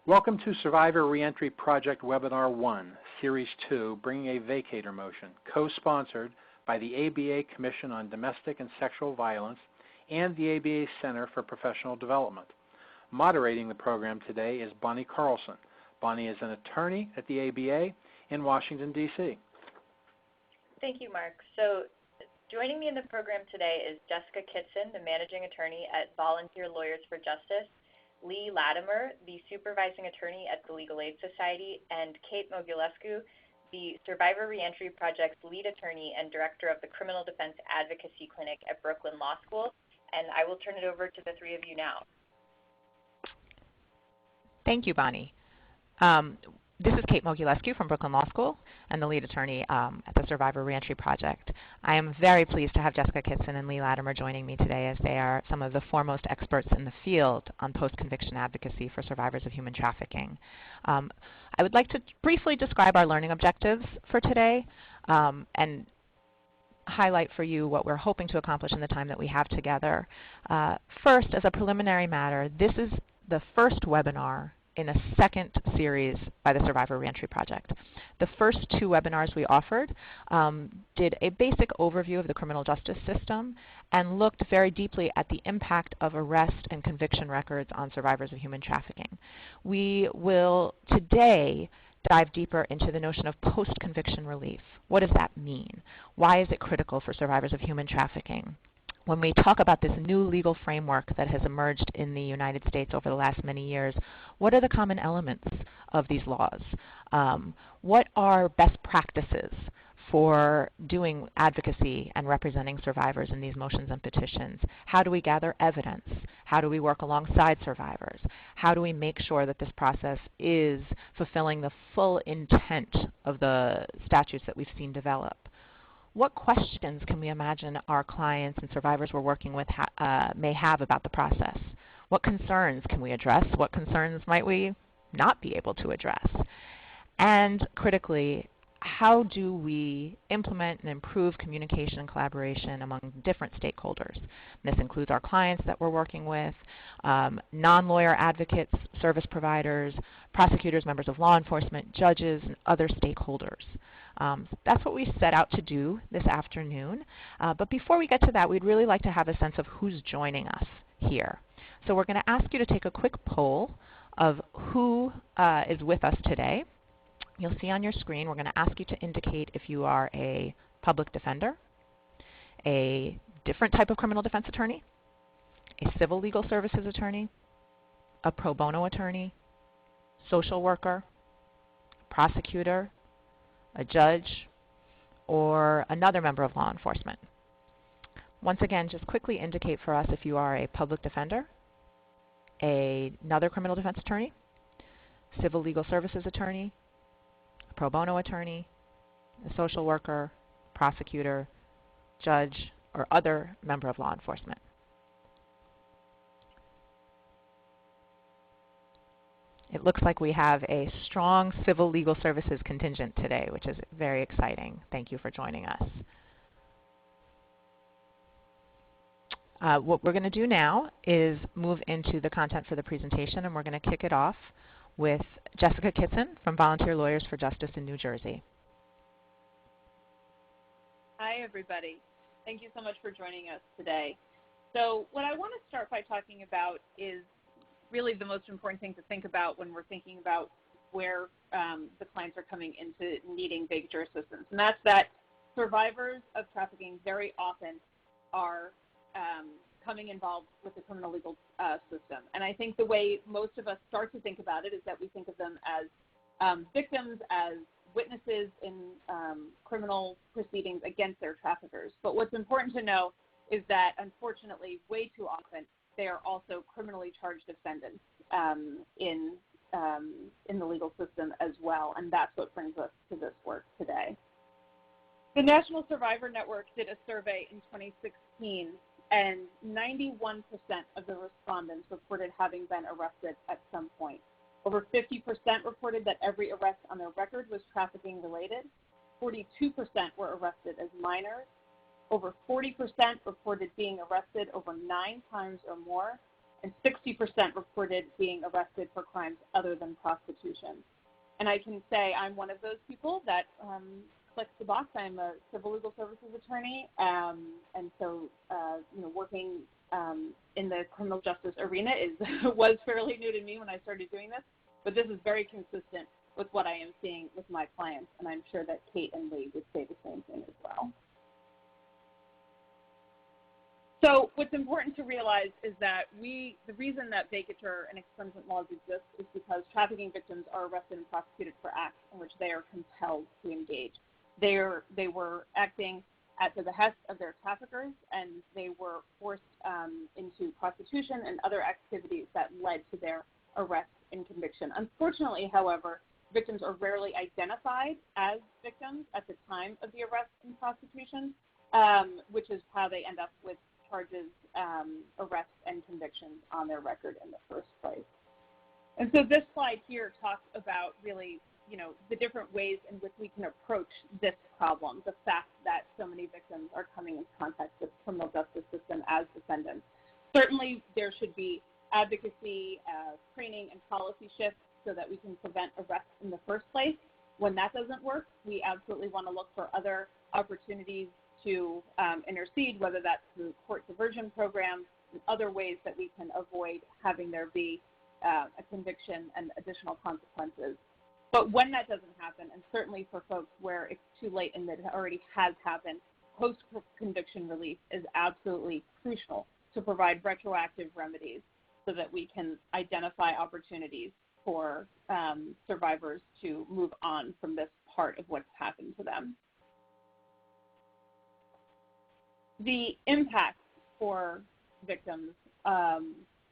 Welcome to Survivor Reentry Project Webinar 1, Series 2, Bringing a Vacator Motion, co-sponsored by the ABA Commission on Domestic and Sexual Violence and the ABA Center for Professional Development. Moderating the program today is Bonnie Carlson. Bonnie is an attorney at the ABA in Washington, D.C. Thank you, Mark. So joining me in the program today is Jessica Kitson, the managing attorney at Volunteer Lawyers for Justice, Leigh Latimer, the supervising attorney at the Legal Aid Society, and Kate Mogulescu, the Survivor Reentry Project's lead attorney and director of the Criminal Defense Advocacy Clinic at Brooklyn Law School. And I will turn it over to the three of you now. Thank you, Bonnie. This is Kate Mogulescu from Brooklyn Law School and the lead attorney at the Survivor Reentry Project. I am very pleased to have Jessica Kitson and Leigh Latimer joining me today, as they are some of the foremost experts in the field on post-conviction advocacy for survivors of human trafficking. I would like to briefly describe our learning objectives for today and highlight for you what we're hoping to accomplish in the time that we have together. First, as a preliminary matter, this is the first webinar in a second series by the Survivor Reentry Project. The first two webinars we offered did a basic overview of the criminal justice system and looked very deeply at the impact of arrest and conviction records on survivors of human trafficking. We will today dive deeper into the notion of post-conviction relief. What does that mean? Why is it critical for survivors of human trafficking? When we talk about this new legal framework that has emerged in the United States over the last many years, what are the common elements of these laws? What are best practices for doing advocacy and representing survivors in these motions and petitions? How do we gather evidence? How do we work alongside survivors? How do we make sure that this process is fulfilling the full intent of the statutes that we've seen develop? What questions can we imagine our clients and survivors we're working with may have about the process? What concerns can we address? What concerns might we not be able to address? And critically, how do we implement and improve communication and collaboration among different stakeholders? This includes our clients that we're working with, non-lawyer advocates, service providers, prosecutors, members of law enforcement, judges, and other stakeholders. That's what we set out to do this afternoon. But before we get to that, we'd really like to have a sense of who's joining us here. So we're going to ask you to take a quick poll of who is with us today. You'll see on your screen, we're going to ask you to indicate if you are a public defender, a different type of criminal defense attorney, a civil legal services attorney, a pro bono attorney, social worker, prosecutor, a judge, or another member of law enforcement. Once again, just quickly indicate for us if you are a public defender, another criminal defense attorney, civil legal services attorney, a pro bono attorney, a social worker, prosecutor, judge, or other member of law enforcement. It looks like we have a strong civil legal services contingent today, which is very exciting. Thank you for joining us. What we're going to do now is move into the content for the presentation, and we're going to kick it off with Jessica Kitson from Volunteer Lawyers for Justice in New Jersey. Hi, everybody. Thank you so much for joining us today. So what I want to start by talking about is really the most important thing to think about when we're thinking about where the clients are coming into needing vacatur assistance. And that's that survivors of trafficking very often are coming involved with the criminal legal system. And I think the way most of us start to think about it is that we think of them as victims, as witnesses in criminal proceedings against their traffickers. But what's important to know is that, unfortunately, way too often, they are also criminally charged defendants in the legal system as well, and that's what brings us to this work today. The National Survivor Network did a survey in 2016, and 91% of the respondents reported having been arrested at some point. Over 50% reported that every arrest on their record was trafficking related. 42% were arrested as minors. Over 40% reported being arrested over 9 times or more, and 60% reported being arrested for crimes other than prostitution. And I can say I'm one of those people that clicks the box. I'm a civil legal services attorney, and so working in the criminal justice arena was fairly new to me when I started doing this. But this is very consistent with what I am seeing with my clients, and I'm sure that Kate and Leigh would say the same thing as well. So what's important to realize is that the reason that vacatur and expungement laws exist is because trafficking victims are arrested and prosecuted for acts in which they are compelled to engage. They were acting at the behest of their traffickers, and they were forced into prostitution and other activities that led to their arrest and conviction. Unfortunately, however, victims are rarely identified as victims at the time of the arrest and prosecution, which is how they end up with charges, arrests, and convictions on their record in the first place. And so this slide here talks about really, the different ways in which we can approach this problem, the fact that so many victims are coming into contact with the criminal justice system as defendants. Certainly, there should be advocacy, training, and policy shifts so that we can prevent arrests in the first place. When that doesn't work, we absolutely want to look for other opportunities to intercede, whether that's through court diversion programs and other ways that we can avoid having there be a conviction and additional consequences. But when that doesn't happen, and certainly for folks where it's too late and that it already has happened, post-conviction relief is absolutely crucial to provide retroactive remedies so that we can identify opportunities for survivors to move on from this part of what's happened to them. The impact for victims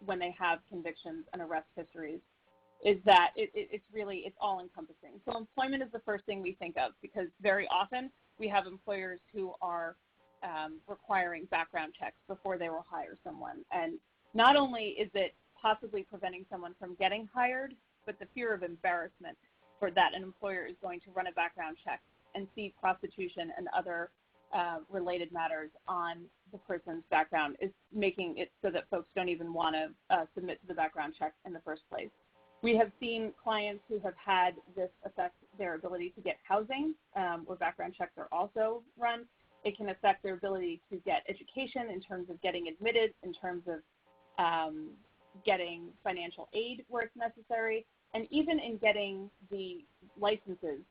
when they have convictions and arrest histories is that it's all-encompassing. So employment is the first thing we think of, because very often we have employers who are requiring background checks before they will hire someone. And not only is it possibly preventing someone from getting hired, but the fear of embarrassment for that an employer is going to run a background check and see prostitution and other related matters on the person's background is making it so that folks don't even want to submit to the background check in the first place. We have seen clients who have had this affect their ability to get housing, where background checks are also run. It can affect their ability to get education in terms of getting admitted, in terms of getting financial aid where it's necessary, and even in getting the licenses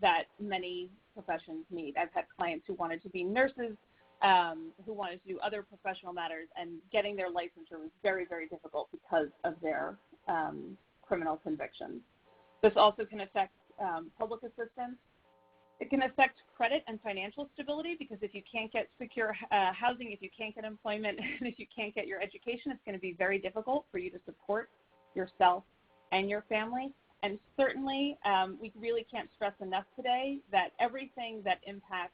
that many professions need. I've had clients who wanted to be nurses, who wanted to do other professional matters, and getting their licensure was very, very difficult because of their criminal convictions. This also can affect public assistance. It can affect credit and financial stability, because if you can't get secure housing, if you can't get employment, and if you can't get your education, it's going to be very difficult for you to support yourself and your family. And certainly, we really can't stress enough today that everything that impacts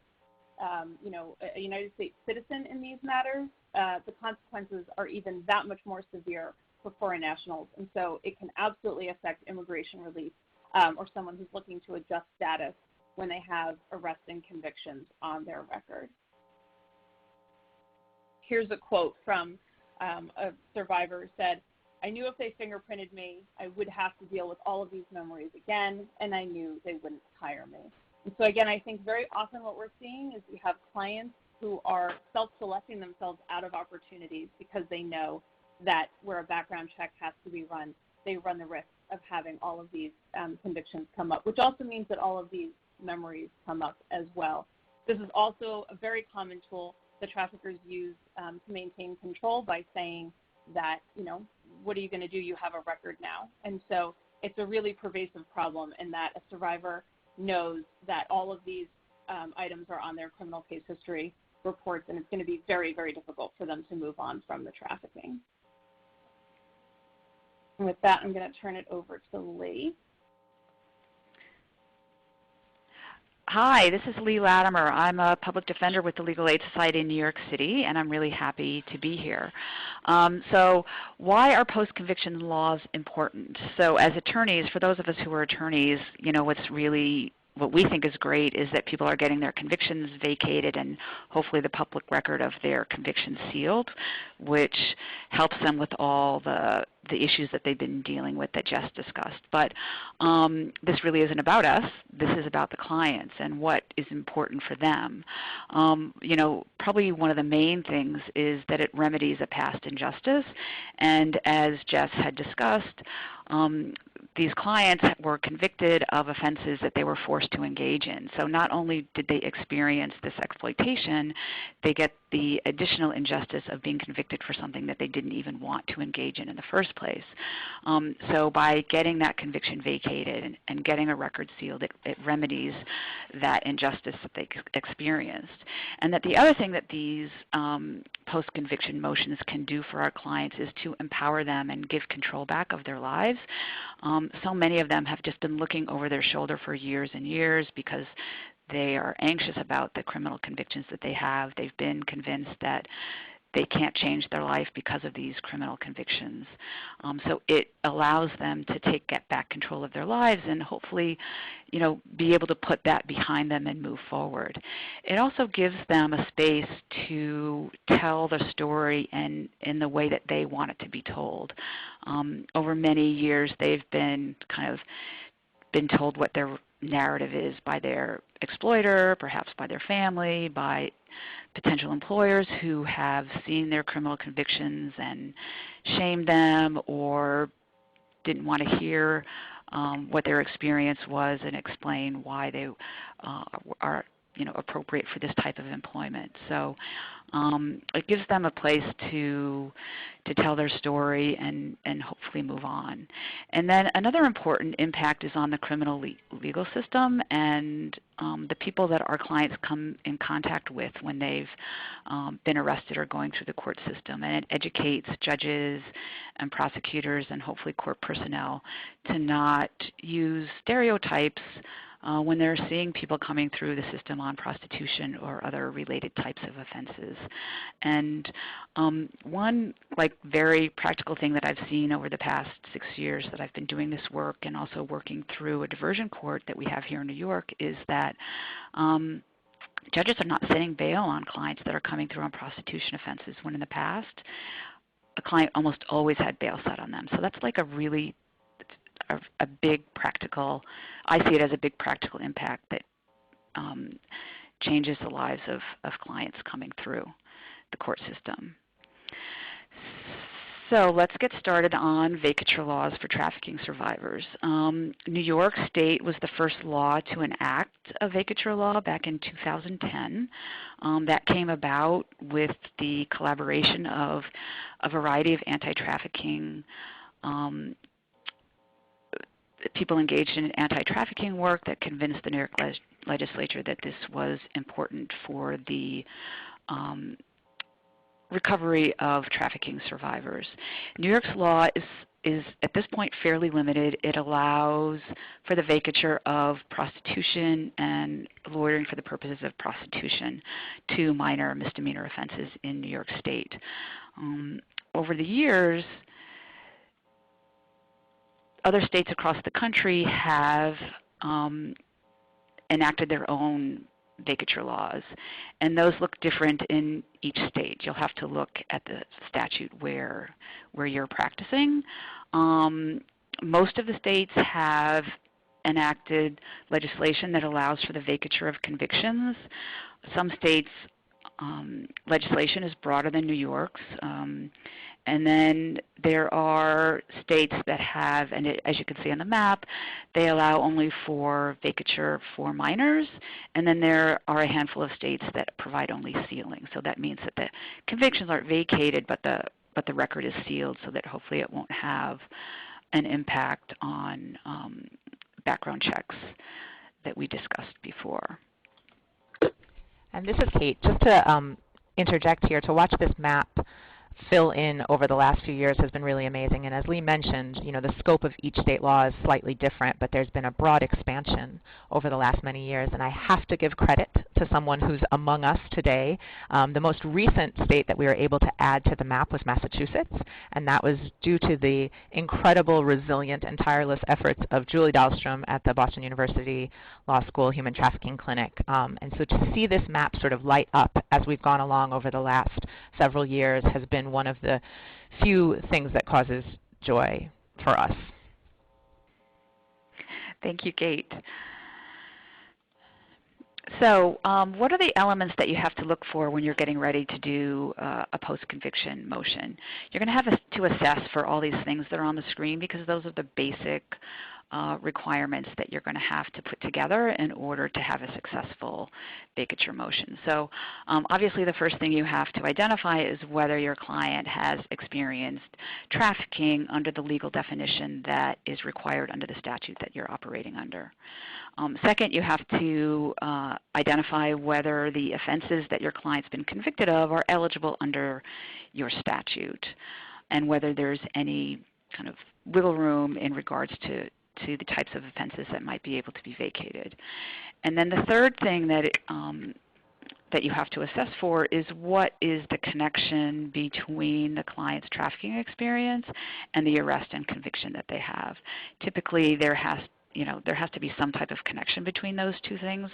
a United States citizen in these matters, the consequences are even that much more severe for foreign nationals. And so it can absolutely affect immigration relief or someone who's looking to adjust status when they have arrests and convictions on their record. Here's a quote from a survivor who said, "I knew if they fingerprinted me, I would have to deal with all of these memories again, and I knew they wouldn't hire me." And so again, I think very often what we're seeing is we have clients who are self-selecting themselves out of opportunities because they know that where a background check has to be run, they run the risk of having all of these convictions come up, which also means that all of these memories come up as well. This is also a very common tool that traffickers use to maintain control by saying that, what are you going to do? You have a record now. And so it's a really pervasive problem in that a survivor knows that all of these items are on their criminal case history reports, and it's going to be very, very difficult for them to move on from the trafficking. And with that, I'm going to turn it over to Leigh. Hi, this is Leigh Latimer. I'm a public defender with the Legal Aid Society in New York City, and I'm really happy to be here. So why are post-conviction laws important? So as attorneys, for those of us who are attorneys, what's really what we think is great is that people are getting their convictions vacated and hopefully the public record of their convictions sealed, which helps them with all the issues that they've been dealing with that Jess discussed. But this really isn't about us. This is about the clients and what is important for them. You know, probably one of the main things is that it remedies a past injustice. And as Jess had discussed, these clients were convicted of offenses that they were forced to engage in. So not only did they experience this exploitation, they get the additional injustice of being convicted for something that they didn't even want to engage in the first place. So by getting that conviction vacated and getting a record sealed, it remedies that injustice that they experienced. And that the other thing that these post-conviction motions can do for our clients is to empower them and give control back of their lives. So many of them have just been looking over their shoulder for years and years because they are anxious about the criminal convictions that they have. They've been convinced that they can't change their life because of these criminal convictions. So it allows them to get back control of their lives and hopefully, you know, be able to put that behind them and move forward. It also gives them a space to tell the story in the way that they want it to be told. Over many years, they've been told what their narrative is by their exploiter, perhaps by their family, by potential employers who have seen their criminal convictions and shamed them or didn't want to hear what their experience was and explain why they are, you know, appropriate for this type of employment. So it gives them a place to tell their story and hopefully move on. And then another important impact is on the criminal legal system and the people that our clients come in contact with when they've been arrested or going through the court system. And it educates judges and prosecutors and hopefully court personnel to not use stereotypes when they're seeing people coming through the system on prostitution or other related types of offenses. And one very practical thing that I've seen over the past 6 years that I've been doing this work and also working through a diversion court that we have here in New York is that judges are not setting bail on clients that are coming through on prostitution offenses when in the past a client almost always had bail set on them. So that's like a really a big practical, I see it as a big practical impact that changes the lives of clients coming through the court system. So let's get started on vacatur laws for trafficking survivors. New York State was the first law to enact a vacatur law back in 2010. That came about with the collaboration of a variety of anti-trafficking people engaged in anti-trafficking work that convinced the New York legislature that this was important for the recovery of trafficking survivors. New York's law is at this point fairly limited. It allows for the vacatur of prostitution and loitering for the purposes of prostitution, two minor misdemeanor offenses in New York State. Over the years, other states across the country have enacted their own vacatur laws, and those look different in each state. You'll have to look at the statute where you're practicing. Most of the states have enacted legislation that allows for the vacatur of convictions. Some states' legislation is broader than New York's. And then there are states that have, and as you can see on the map, they allow only for vacatur for minors, and then there are a handful of states that provide only sealing. So that means that the convictions aren't vacated, but the record is sealed so that hopefully it won't have an impact on background checks that we discussed before. And this is Kate. Just to interject here, to watch this map fill in over the last few years has been really amazing. And as Leigh mentioned, the scope of each state law is slightly different, but there's been a broad expansion over the last many years. And I have to give credit to someone who's among us today. The most recent state that we were able to add to the map was Massachusetts, and that was due to the incredible, resilient, and tireless efforts of Julie Dahlstrom at the Boston University Law School Human Trafficking Clinic. And so to see this map sort of light up as we've gone along over the last several years has been one of the few things that causes joy for us. Thank you, Kate. So what are the elements that you have to look for when you're getting ready to do a post-conviction motion? You're going to have to assess for all these things that are on the screen, because those are the basic requirements that you're going to have to put together in order to have a successful vacatur motion. So obviously the first thing you have to identify is whether your client has experienced trafficking under the legal definition that is required under the statute that you're operating under. Second, you have to identify whether the offenses that your client's been convicted of are eligible under your statute, and whether there's any kind of wiggle room in regards to the types of offenses that might be able to be vacated. And then the third thing that that you have to assess for is what is the connection between the client's trafficking experience and the arrest and conviction that they have. Typically, there has to be some type of connection between those two things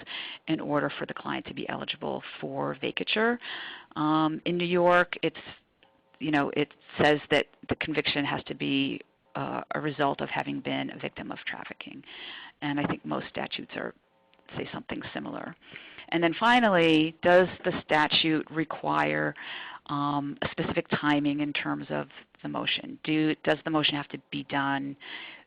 in order for the client to be eligible for vacatur. In New York, it says that the conviction has to be a result of having been a victim of trafficking. And I think most statutes say something similar. And then finally, does the statute require a specific timing in terms of the motion? Does the motion have to be done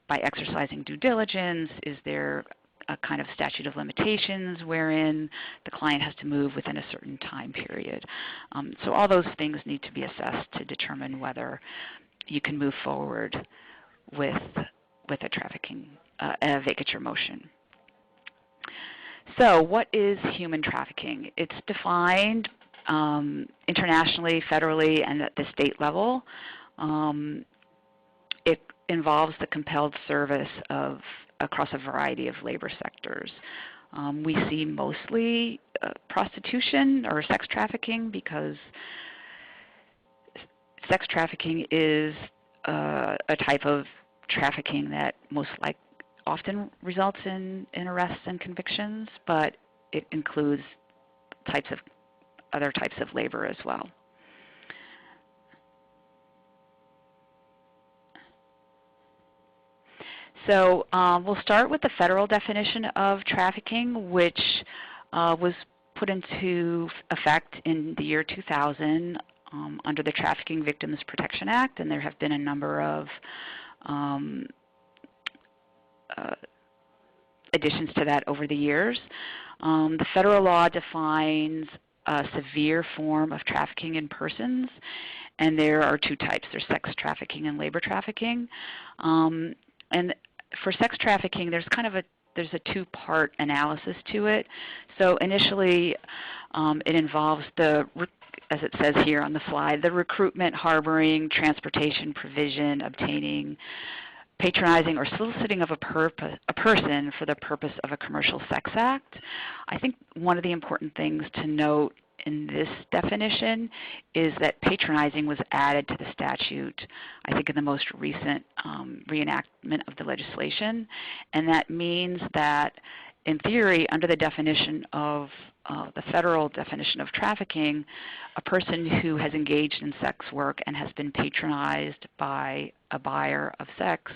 by exercising due diligence? Is there a kind of statute of limitations wherein the client has to move within a certain time period? So all those things need to be assessed to determine whether you can move forward with a vacatur motion. So what is human trafficking? It's defined internationally, federally, and at the state level. It involves the compelled service across a variety of labor sectors. We see mostly prostitution or sex trafficking, because sex trafficking is a type of trafficking that often results in arrests and convictions, but it includes other types of labor as well. So we'll start with the federal definition of trafficking, which was put into effect in the year 2000 under the Trafficking Victims Protection Act, and there have been a number of additions to that over the years. The federal law defines a severe form of trafficking in persons, and there are two types. There's sex trafficking and labor trafficking. And for sex trafficking, there's a two-part analysis to it. So initially, it involves as it says here on the slide, the recruitment, harboring, transportation, provision, obtaining, patronizing, or soliciting of a person for the purpose of a commercial sex act. I think one of the important things to note in this definition is that patronizing was added to the statute, I think, in the most recent reenactment of the legislation. And that means that, in theory, under the definition of the federal definition of trafficking, a person who has engaged in sex work and has been patronized by a buyer of sex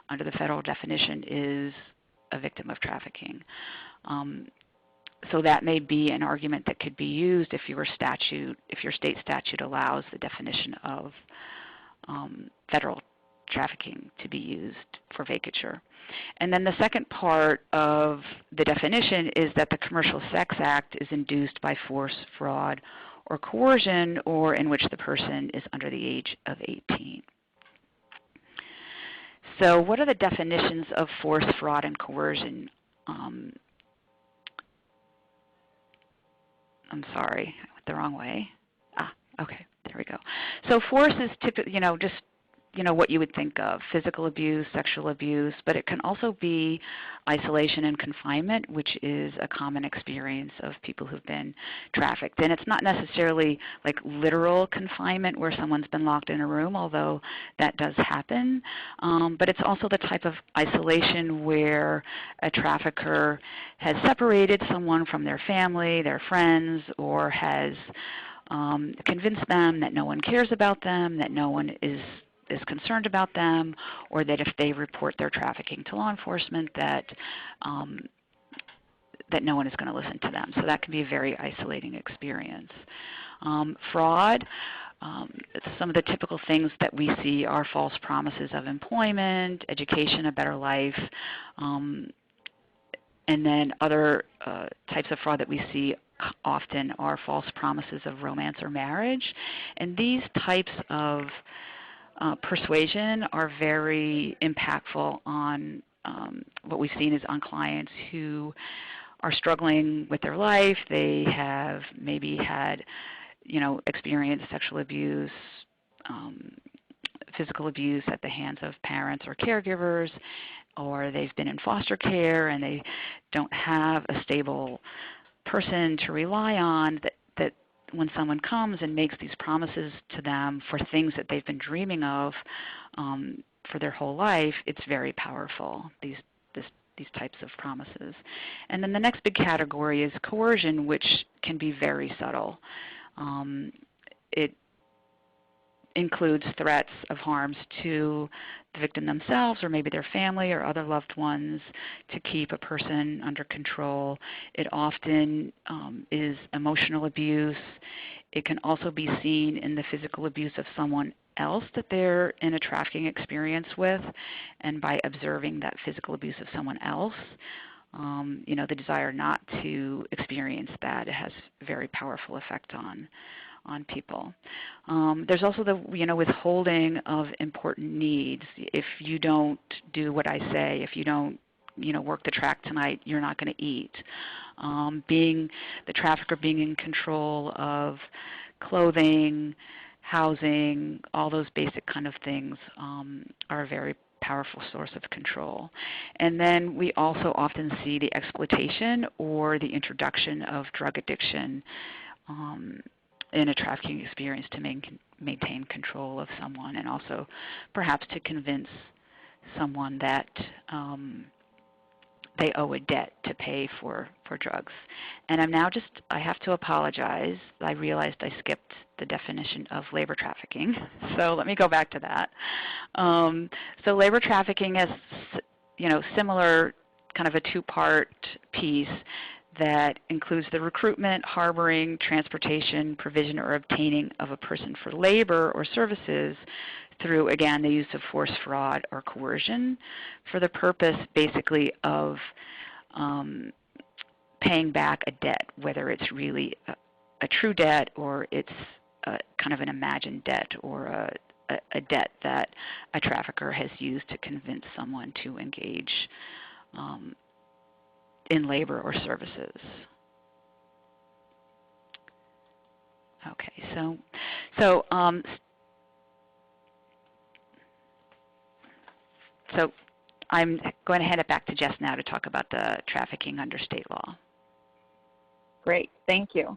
under the federal definition is a victim of trafficking. So that may be an argument that could be used if your state statute allows the definition of federal trafficking to be used for vacatur. And then the second part of the definition is that the Commercial Sex Act is induced by force, fraud, or coercion, or in which the person is under the age of 18. So what are the definitions of force, fraud, and coercion? I'm sorry, I went the wrong way. Okay, there here we go. So force is typically, just what you would think of, physical abuse, sexual abuse, but it can also be isolation and confinement, which is a common experience of people who've been trafficked. And it's not necessarily like literal confinement where someone's been locked in a room, although that does happen. But it's also the type of isolation where a trafficker has separated someone from their family, their friends, or has convinced them that no one cares about them, that no one is concerned about them, or that if they report their trafficking to law enforcement that that no one is going to listen to them. So that can be a very isolating experience. Fraud, some of the typical things that we see are false promises of employment, education, a better life, and then other types of fraud that we see often are false promises of romance or marriage. And these types of persuasion are very impactful on what we've seen is on clients who are struggling with their life. They have maybe had, experienced sexual abuse, physical abuse at the hands of parents or caregivers, or they've been in foster care and they don't have a stable person to rely on, that when someone comes and makes these promises to them for things that they've been dreaming of for their whole life, it's very powerful, these types of promises. And then the next big category is coercion, which can be very subtle. It includes threats of harms to the victim themselves or maybe their family or other loved ones to keep a person under control. It often is emotional abuse. It can also be seen in the physical abuse of someone else that they're in a trafficking experience with, and by observing that physical abuse of someone else, the desire not to experience that, it has a very powerful effect on people. There's also the withholding of important needs. If you don't do what I say, if you don't work the track tonight, you're not going to eat. The trafficker being in control of clothing, housing, all those basic kind of things are a very powerful source of control. And then we also often see the exploitation or the introduction of drug addiction in a trafficking experience to maintain control of someone, and also perhaps to convince someone that they owe a debt to pay for drugs. And I have to apologize. I realized I skipped the definition of labor trafficking. So let me go back to that. So labor trafficking is, similar, kind of a two-part piece that includes the recruitment, harboring, transportation, provision, or obtaining of a person for labor or services through, again, the use of force, fraud, or coercion for the purpose, basically, of paying back a debt, whether it's really a true debt or it's kind of an imagined debt, or a debt that a trafficker has used to convince someone to engage in labor or services. Okay, so I'm going to hand it back to Jess now to talk about the trafficking under state law. Great, thank you.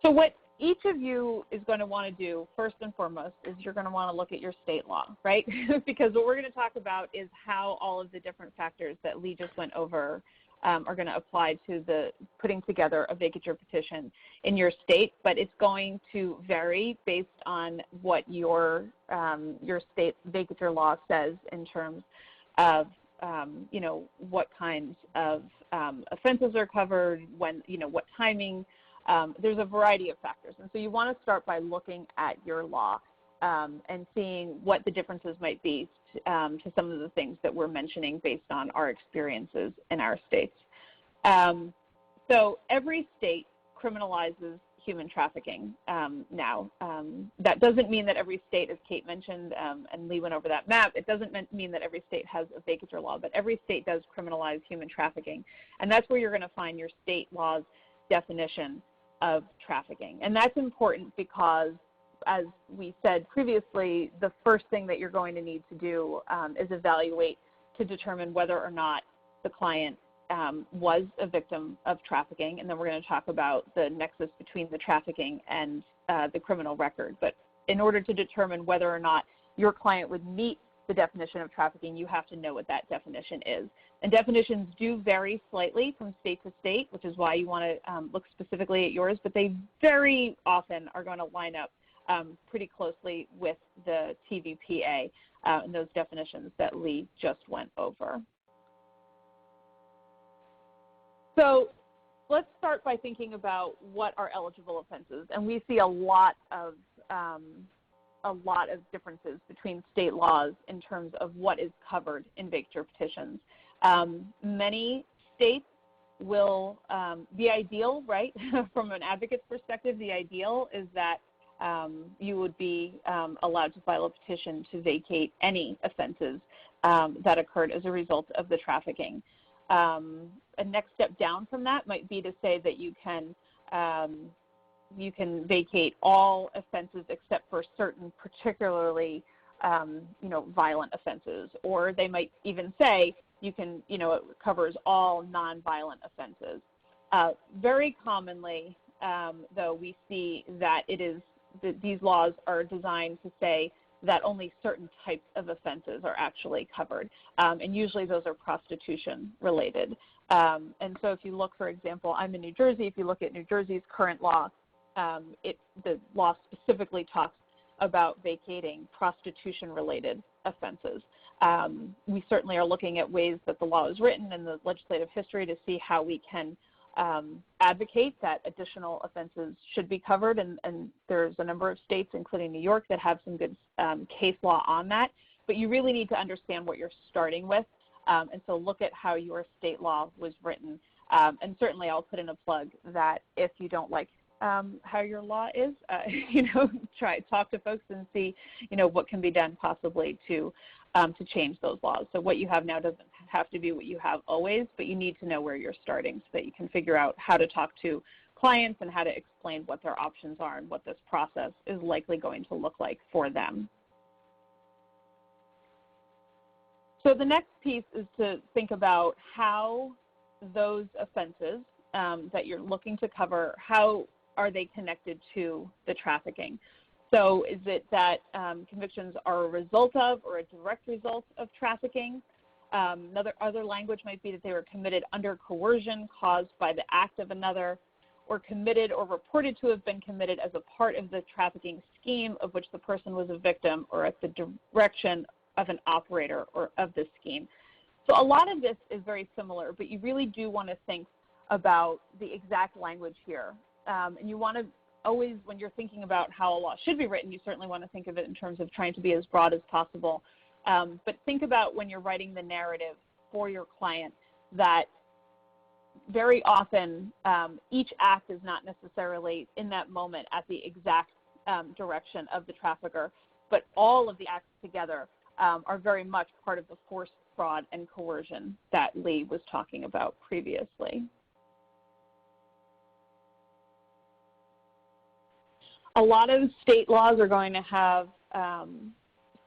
So what each of you is going to want to do, first and foremost, is you're going to want to look at your state law, right? Because what we're going to talk about is how all of the different factors that Leigh just went over are going to apply to the putting together a vacatur petition in your state, but it's going to vary based on what your state vacatur law says in terms of what kinds of offenses are covered, when, what timing. There's a variety of factors, and so you want to start by looking at your law and seeing what the differences might be to some of the things that we're mentioning based on our experiences in our states. So every state criminalizes human trafficking now. That doesn't mean that every state, as Kate mentioned, and Leigh went over that map, it doesn't mean that every state has a vacatur law, but every state does criminalize human trafficking. And that's where you're going to find your state law's definition of trafficking. And that's important because as we said previously, the first thing that you're going to need to do is evaluate to determine whether or not the client was a victim of trafficking, and then we're going to talk about the nexus between the trafficking and the criminal record. But in order to determine whether or not your client would meet the definition of trafficking, you have to know what that definition is. And definitions do vary slightly from state to state, which is why you want to look specifically at yours, but they very often are going to line up pretty closely with the TVPA and those definitions that Leigh just went over. So let's start by thinking about what are eligible offenses. And we see a lot of differences between state laws in terms of what is covered in vacatur petitions. Many states will, the ideal, right, from an advocate's perspective, the ideal is that you would be allowed to file a petition to vacate any offenses that occurred as a result of the trafficking. A next step down from that might be to say that you can vacate all offenses except for certain particularly violent offenses, or they might even say you can, it covers all non-violent offenses. Very commonly, though, we see that these laws are designed to say that only certain types of offenses are actually covered, and usually those are prostitution related. And so if you look, for example, I'm in New Jersey, if you look at New Jersey's current law, the law specifically talks about vacating prostitution-related offenses. We certainly are looking at ways that the law is written and the legislative history to see how we can advocate that additional offenses should be covered, and there's a number of states, including New York, that have some good case law on that. But you really need to understand what you're starting with, and so look at how your state law was written. And certainly I'll put in a plug that if you don't like how your law is, talk to folks and see, what can be done possibly to change those laws. So what you have now doesn't have to be what you have always, but you need to know where you're starting so that you can figure out how to talk to clients and how to explain what their options are and what this process is likely going to look like for them. So the next piece is to think about how those offenses that you're looking to cover, how are they connected to the trafficking? So is it that convictions are a result of or a direct result of trafficking? Other language might be that they were committed under coercion caused by the act of another, or committed or reported to have been committed as a part of the trafficking scheme of which the person was a victim, or at the direction of an operator or of the scheme. So a lot of this is very similar, but you really do want to think about the exact language here. And you want to always, when you're thinking about how a law should be written, you certainly want to think of it in terms of trying to be as broad as possible. But think about when you're writing the narrative for your client that very often each act is not necessarily in that moment at the exact direction of the trafficker, but all of the acts together are very much part of the force, fraud, and coercion that Leigh was talking about previously. A lot of state laws are going to have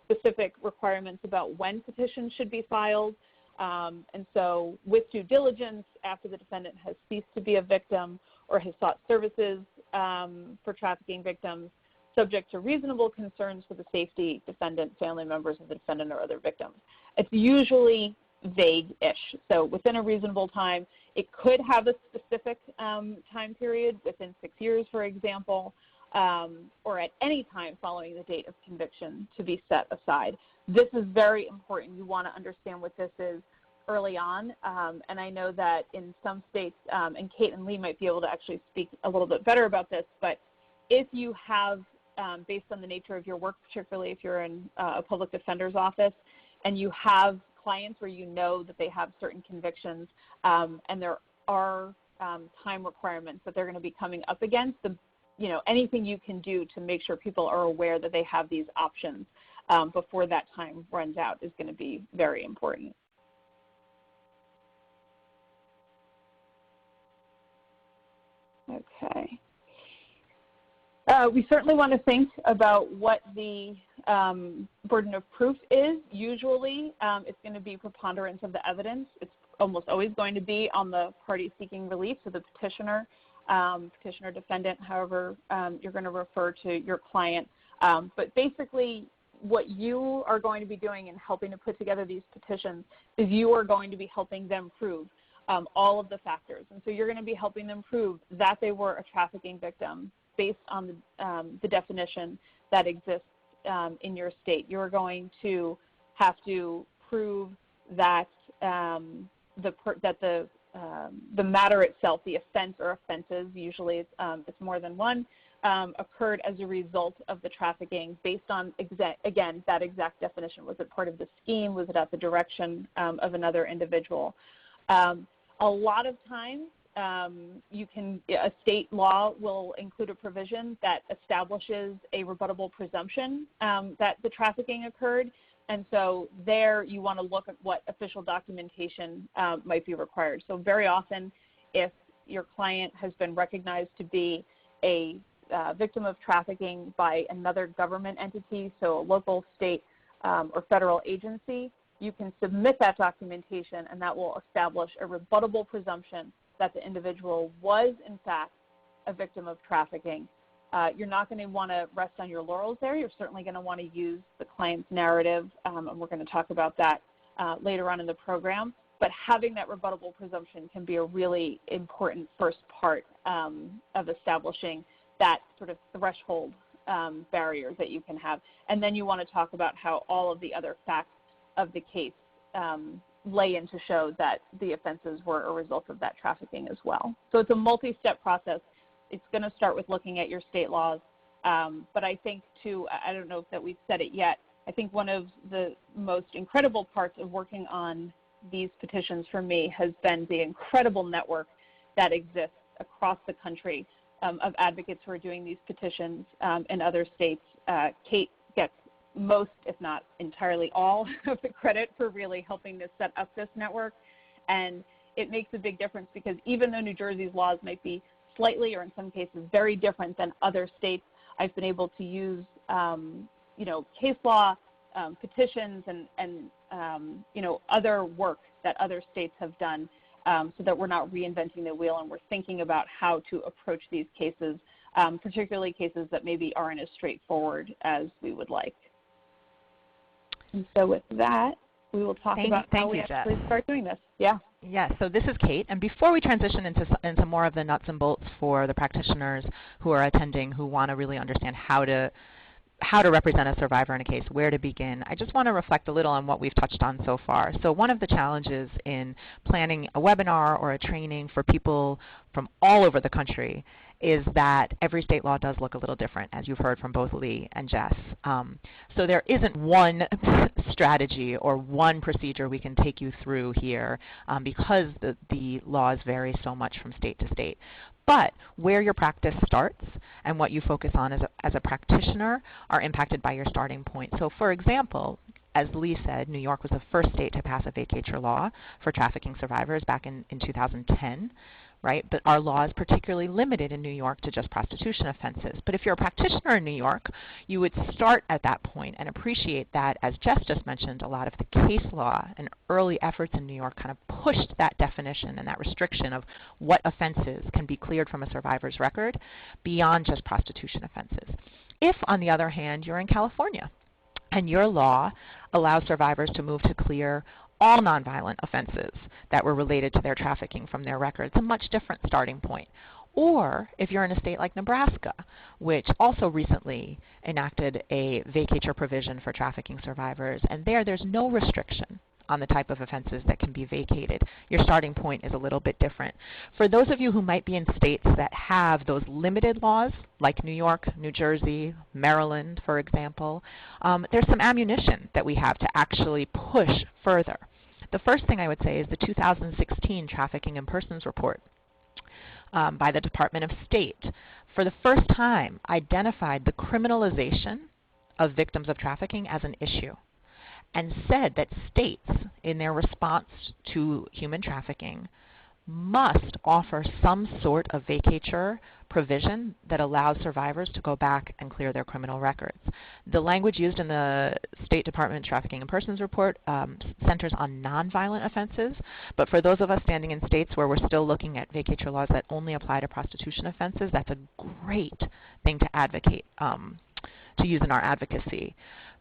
specific requirements about when petitions should be filed. And so with due diligence, after the defendant has ceased to be a victim or has sought services for trafficking victims, subject to reasonable concerns for the safety, defendant, family members of the defendant, or other victims. It's usually vague-ish. So within a reasonable time, it could have a specific time period, within 6 years, for example, or at any time following the date of conviction to be set aside. This is very important. You want to understand what this is early on. And I know that in some states, and Kate and Leigh might be able to actually speak a little bit better about this, but if you have, based on the nature of your work, particularly if you're in a public defender's office, and you have clients where you know that they have certain convictions, and there are time requirements that they're going to be coming up against, anything you can do to make sure people are aware that they have these options before that time runs out is going to be very important. Okay. We certainly want to think about what the burden of proof is. Usually it's going to be preponderance of the evidence. It's almost always going to be on the party seeking relief, so the petitioner, petitioner defendant, however you're going to refer to your client. But basically what you are going to be doing in helping to put together these petitions is you are going to be helping them prove all of the factors. And so you're going to be helping them prove that they were a trafficking victim based on the definition that exists in your state. You're going to have to prove that the matter itself, the offense or offenses, usually it's more than one, occurred as a result of the trafficking based on, again, that exact definition. Was it part of the scheme? Was it at the direction of another individual? A lot of times, a state law will include a provision that establishes a rebuttable presumption that the trafficking occurred. And so there you want to look at what official documentation might be required. So very often, if your client has been recognized to be a victim of trafficking by another government entity, so a local, state, or federal agency, you can submit that documentation, and that will establish a rebuttable presumption that the individual was, in fact, a victim of trafficking. You're not going to want to rest on your laurels there. You're certainly going to want to use the client's narrative, and we're going to talk about that later on in the program. But having that rebuttable presumption can be a really important first part of establishing that sort of threshold barrier that you can have. And then you want to talk about how all of the other facts of the case lay in to show that the offenses were a result of that trafficking as well. So it's a multi-step process. It's going to start with looking at your state laws. But I think, too, I don't know that we've said it yet, I think one of the most incredible parts of working on these petitions for me has been the incredible network that exists across the country of advocates who are doing these petitions in other states. Kate gets most, if not entirely all, of the credit for really helping to set up this network. And it makes a big difference because even though New Jersey's laws might be slightly, or in some cases very different than other states, I've been able to use case law, petitions, and other work that other states have done so that we're not reinventing the wheel and we're thinking about how to approach these cases, particularly cases that maybe aren't as straightforward as we would like. And so with that, we will talk about how we actually start doing this. Yeah. Yes, so this is Kate, and before we transition into more of the nuts and bolts for the practitioners who are attending who want to really understand how to represent a survivor in a case, where to begin, I just want to reflect a little on what we've touched on so far. So one of the challenges in planning a webinar or a training for people from all over the country is that every state law does look a little different, as you've heard from both Leigh and Jess. So there isn't one strategy or one procedure we can take you through here because the laws vary so much from state to state. But where your practice starts and what you focus on as a practitioner are impacted by your starting point. So for example, as Leigh said, New York was the first state to pass a vacatur law for trafficking survivors back in 2010. Right? But our law is particularly limited in New York to just prostitution offenses. But if you're a practitioner in New York, you would start at that point and appreciate that, as Jess just mentioned, a lot of the case law and early efforts in New York kind of pushed that definition and that restriction of what offenses can be cleared from a survivor's record beyond just prostitution offenses. If, on the other hand, you're in California and your law allows survivors to move to clear all nonviolent offenses that were related to their trafficking from their record, it's a much different starting point. Or if you're in a state like Nebraska, which also recently enacted a vacatur provision for trafficking survivors, and there's no restriction on the type of offenses that can be vacated, your starting point is a little bit different. For those of you who might be in states that have those limited laws, like New York, New Jersey, Maryland, for example, there's some ammunition that we have to actually push further. The first thing I would say is the 2016 Trafficking in Persons Report by the Department of State, for the first time identified the criminalization of victims of trafficking as an issue, and said that states, in their response to human trafficking, must offer some sort of vacatur provision that allows survivors to go back and clear their criminal records. The language used in the State Department Trafficking in Persons report centers on nonviolent offenses, but for those of us standing in states where we're still looking at vacatur laws that only apply to prostitution offenses, that's a great thing to advocate, to use in our advocacy.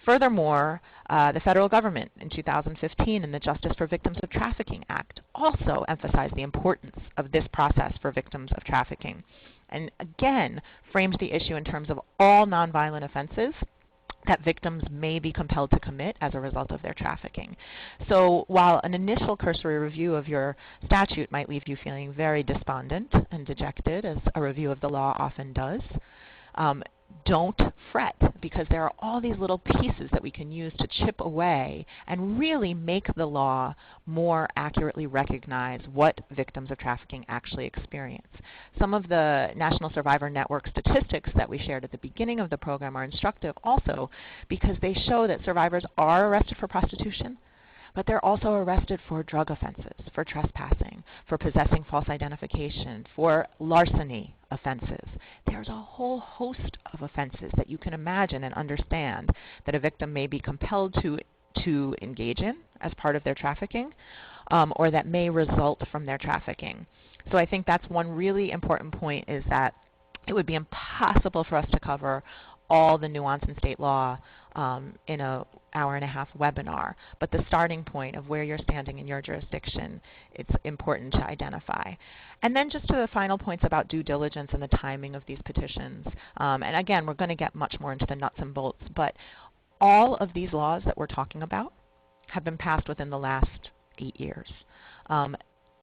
Furthermore, the federal government in 2015 in the Justice for Victims of Trafficking Act also emphasized the importance of this process for victims of trafficking, and again frames the issue in terms of all nonviolent offenses that victims may be compelled to commit as a result of their trafficking. So while an initial cursory review of your statute might leave you feeling very despondent and dejected, as a review of the law often does, don't fret, because there are all these little pieces that we can use to chip away and really make the law more accurately recognize what victims of trafficking actually experience. Some of the National Survivor Network statistics that we shared at the beginning of the program are instructive also, because they show that survivors are arrested for prostitution, but they're also arrested for drug offenses, for trespassing, for possessing false identification, for larceny offenses. There's a whole host of offenses that you can imagine and understand that a victim may be compelled to engage in as part of their trafficking, or that may result from their trafficking. So I think that's one really important point, is that it would be impossible for us to cover all the nuance in state law in an hour-and-a-half webinar. But the starting point of where you're standing in your jurisdiction, it's important to identify. And then just to the final points about due diligence and the timing of these petitions. And again, we're going to get much more into the nuts and bolts, but all of these laws that we're talking about have been passed within the last 8 years.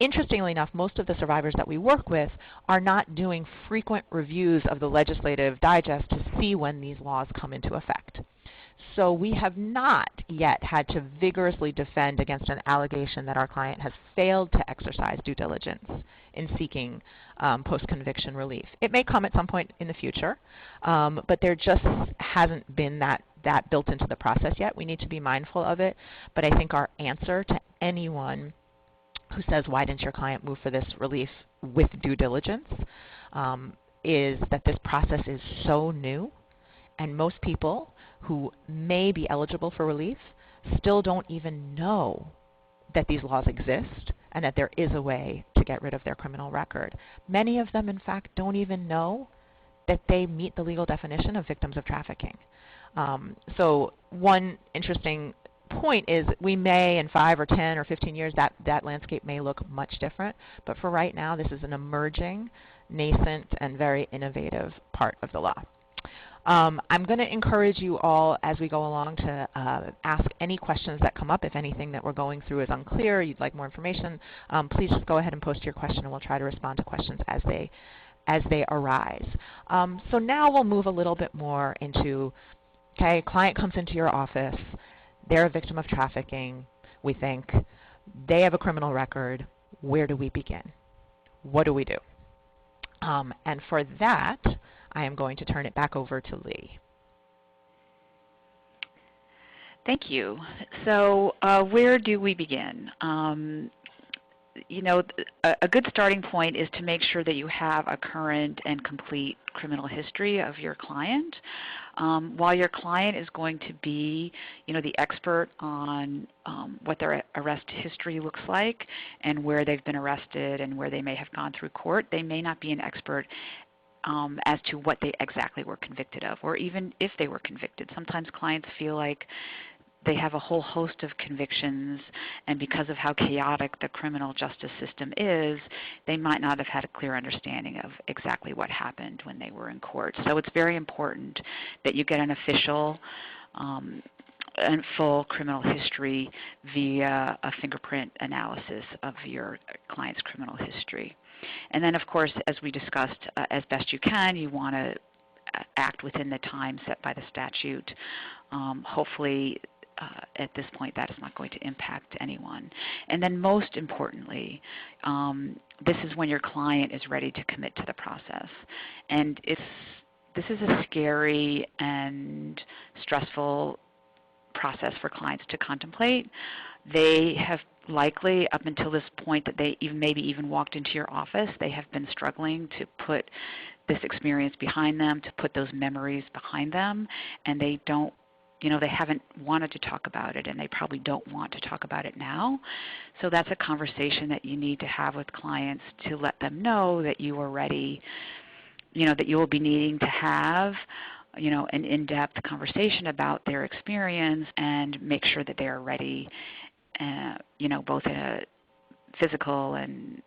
Interestingly enough, most of the survivors that we work with are not doing frequent reviews of the legislative digest to see when these laws come into effect. So we have not yet had to vigorously defend against an allegation that our client has failed to exercise due diligence in seeking post-conviction relief. It may come at some point in the future, but there just hasn't been that built into the process yet. We need to be mindful of it, but I think our answer to anyone who says, why didn't your client move for this relief with due diligence, is that this process is so new, and most people who may be eligible for relief still don't even know that these laws exist and that there is a way to get rid of their criminal record. Many of them, in fact, don't even know that they meet the legal definition of victims of trafficking. So one interesting point is we may, in 5 or 10 or 15 years, that landscape may look much different. But for right now, this is an emerging, nascent, and very innovative part of the law. I'm going to encourage you all as we go along to ask any questions that come up. If anything that we're going through is unclear, you'd like more information, please just go ahead and post your question, and we'll try to respond to questions as they arise. So now we'll move a little bit more into, okay, client comes into your office. They're a victim of trafficking, we think. They have a criminal record. Where do we begin? What do we do? And for that, I am going to turn it back over to Leigh. Thank you. So where do we begin? You know, a good starting point is to make sure that you have a current and complete criminal history of your client. While your client is going to be, you know, the expert on what their arrest history looks like and where they've been arrested and where they may have gone through court, they may not be an expert as to what they exactly were convicted of, or even if they were convicted. Sometimes clients feel like they have a whole host of convictions, and because of how chaotic the criminal justice system is, they might not have had a clear understanding of exactly what happened when they were in court. So it's very important that you get an official and full criminal history via a fingerprint analysis of your client's criminal history. And then, of course, as we discussed, as best you can, you want to act within the time set by the statute. Hopefully, at this point, that is not going to impact anyone. And then most importantly, this is when your client is ready to commit to the process. And this is a scary and stressful process for clients to contemplate. They have likely up until this point that they maybe even walked into your office, they have been struggling to put this experience behind them, to put those memories behind them, and they don't, they haven't wanted to talk about it, and they probably don't want to talk about it now. So that's a conversation that you need to have with clients to let them know that you are ready, that you will be needing to have an in-depth conversation about their experience and make sure that they are ready, both in a physical and,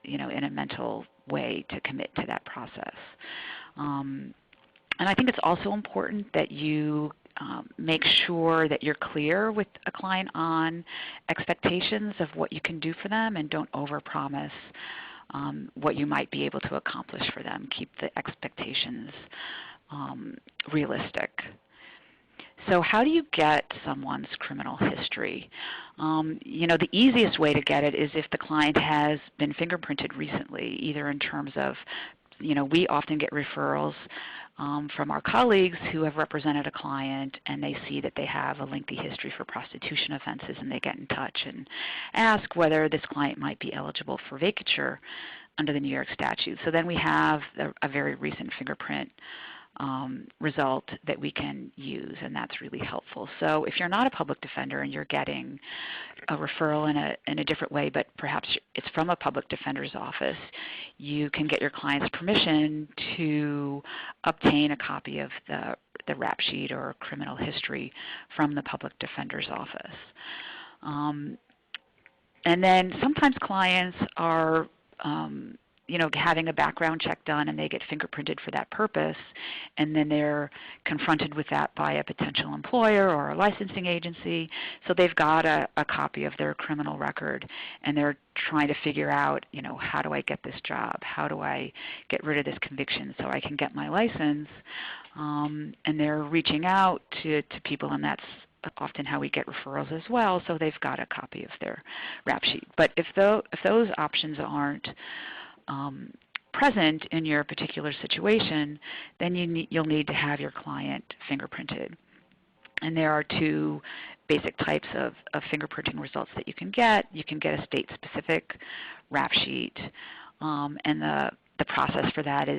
in a mental way to commit to that process. And I think it's also important that you make sure that you're clear with a client on expectations of what you can do for them, and don't overpromise what you might be able to accomplish for them. Keep the expectations realistic. So how do you get someone's criminal history? The easiest way to get it is if the client has been fingerprinted recently, either in terms of, we often get referrals from our colleagues who have represented a client, and they see that they have a lengthy history for prostitution offenses, and they get in touch and ask whether this client might be eligible for vacatur under the New York statute. So then we have a very recent fingerprint result that we can use, and that's really helpful. So if you're not a public defender and you're getting a referral in a different way, but perhaps it's from a public defender's office, you can get your client's permission to obtain a copy of the rap sheet or criminal history from the public defender's office. And then sometimes clients are having a background check done, and they get fingerprinted for that purpose, and then they're confronted with that by a potential employer or a licensing agency. So they've got a copy of their criminal record, and they're trying to figure out, how do I get this job? How do I get rid of this conviction so I can get my license? And they're reaching out to people, and that's often how we get referrals as well. So they've got a copy of their rap sheet. But if those options aren't present in your particular situation, then you'll need to have your client fingerprinted. And there are two basic types of fingerprinting results that you can get. You can get a state-specific rap sheet, and the process for that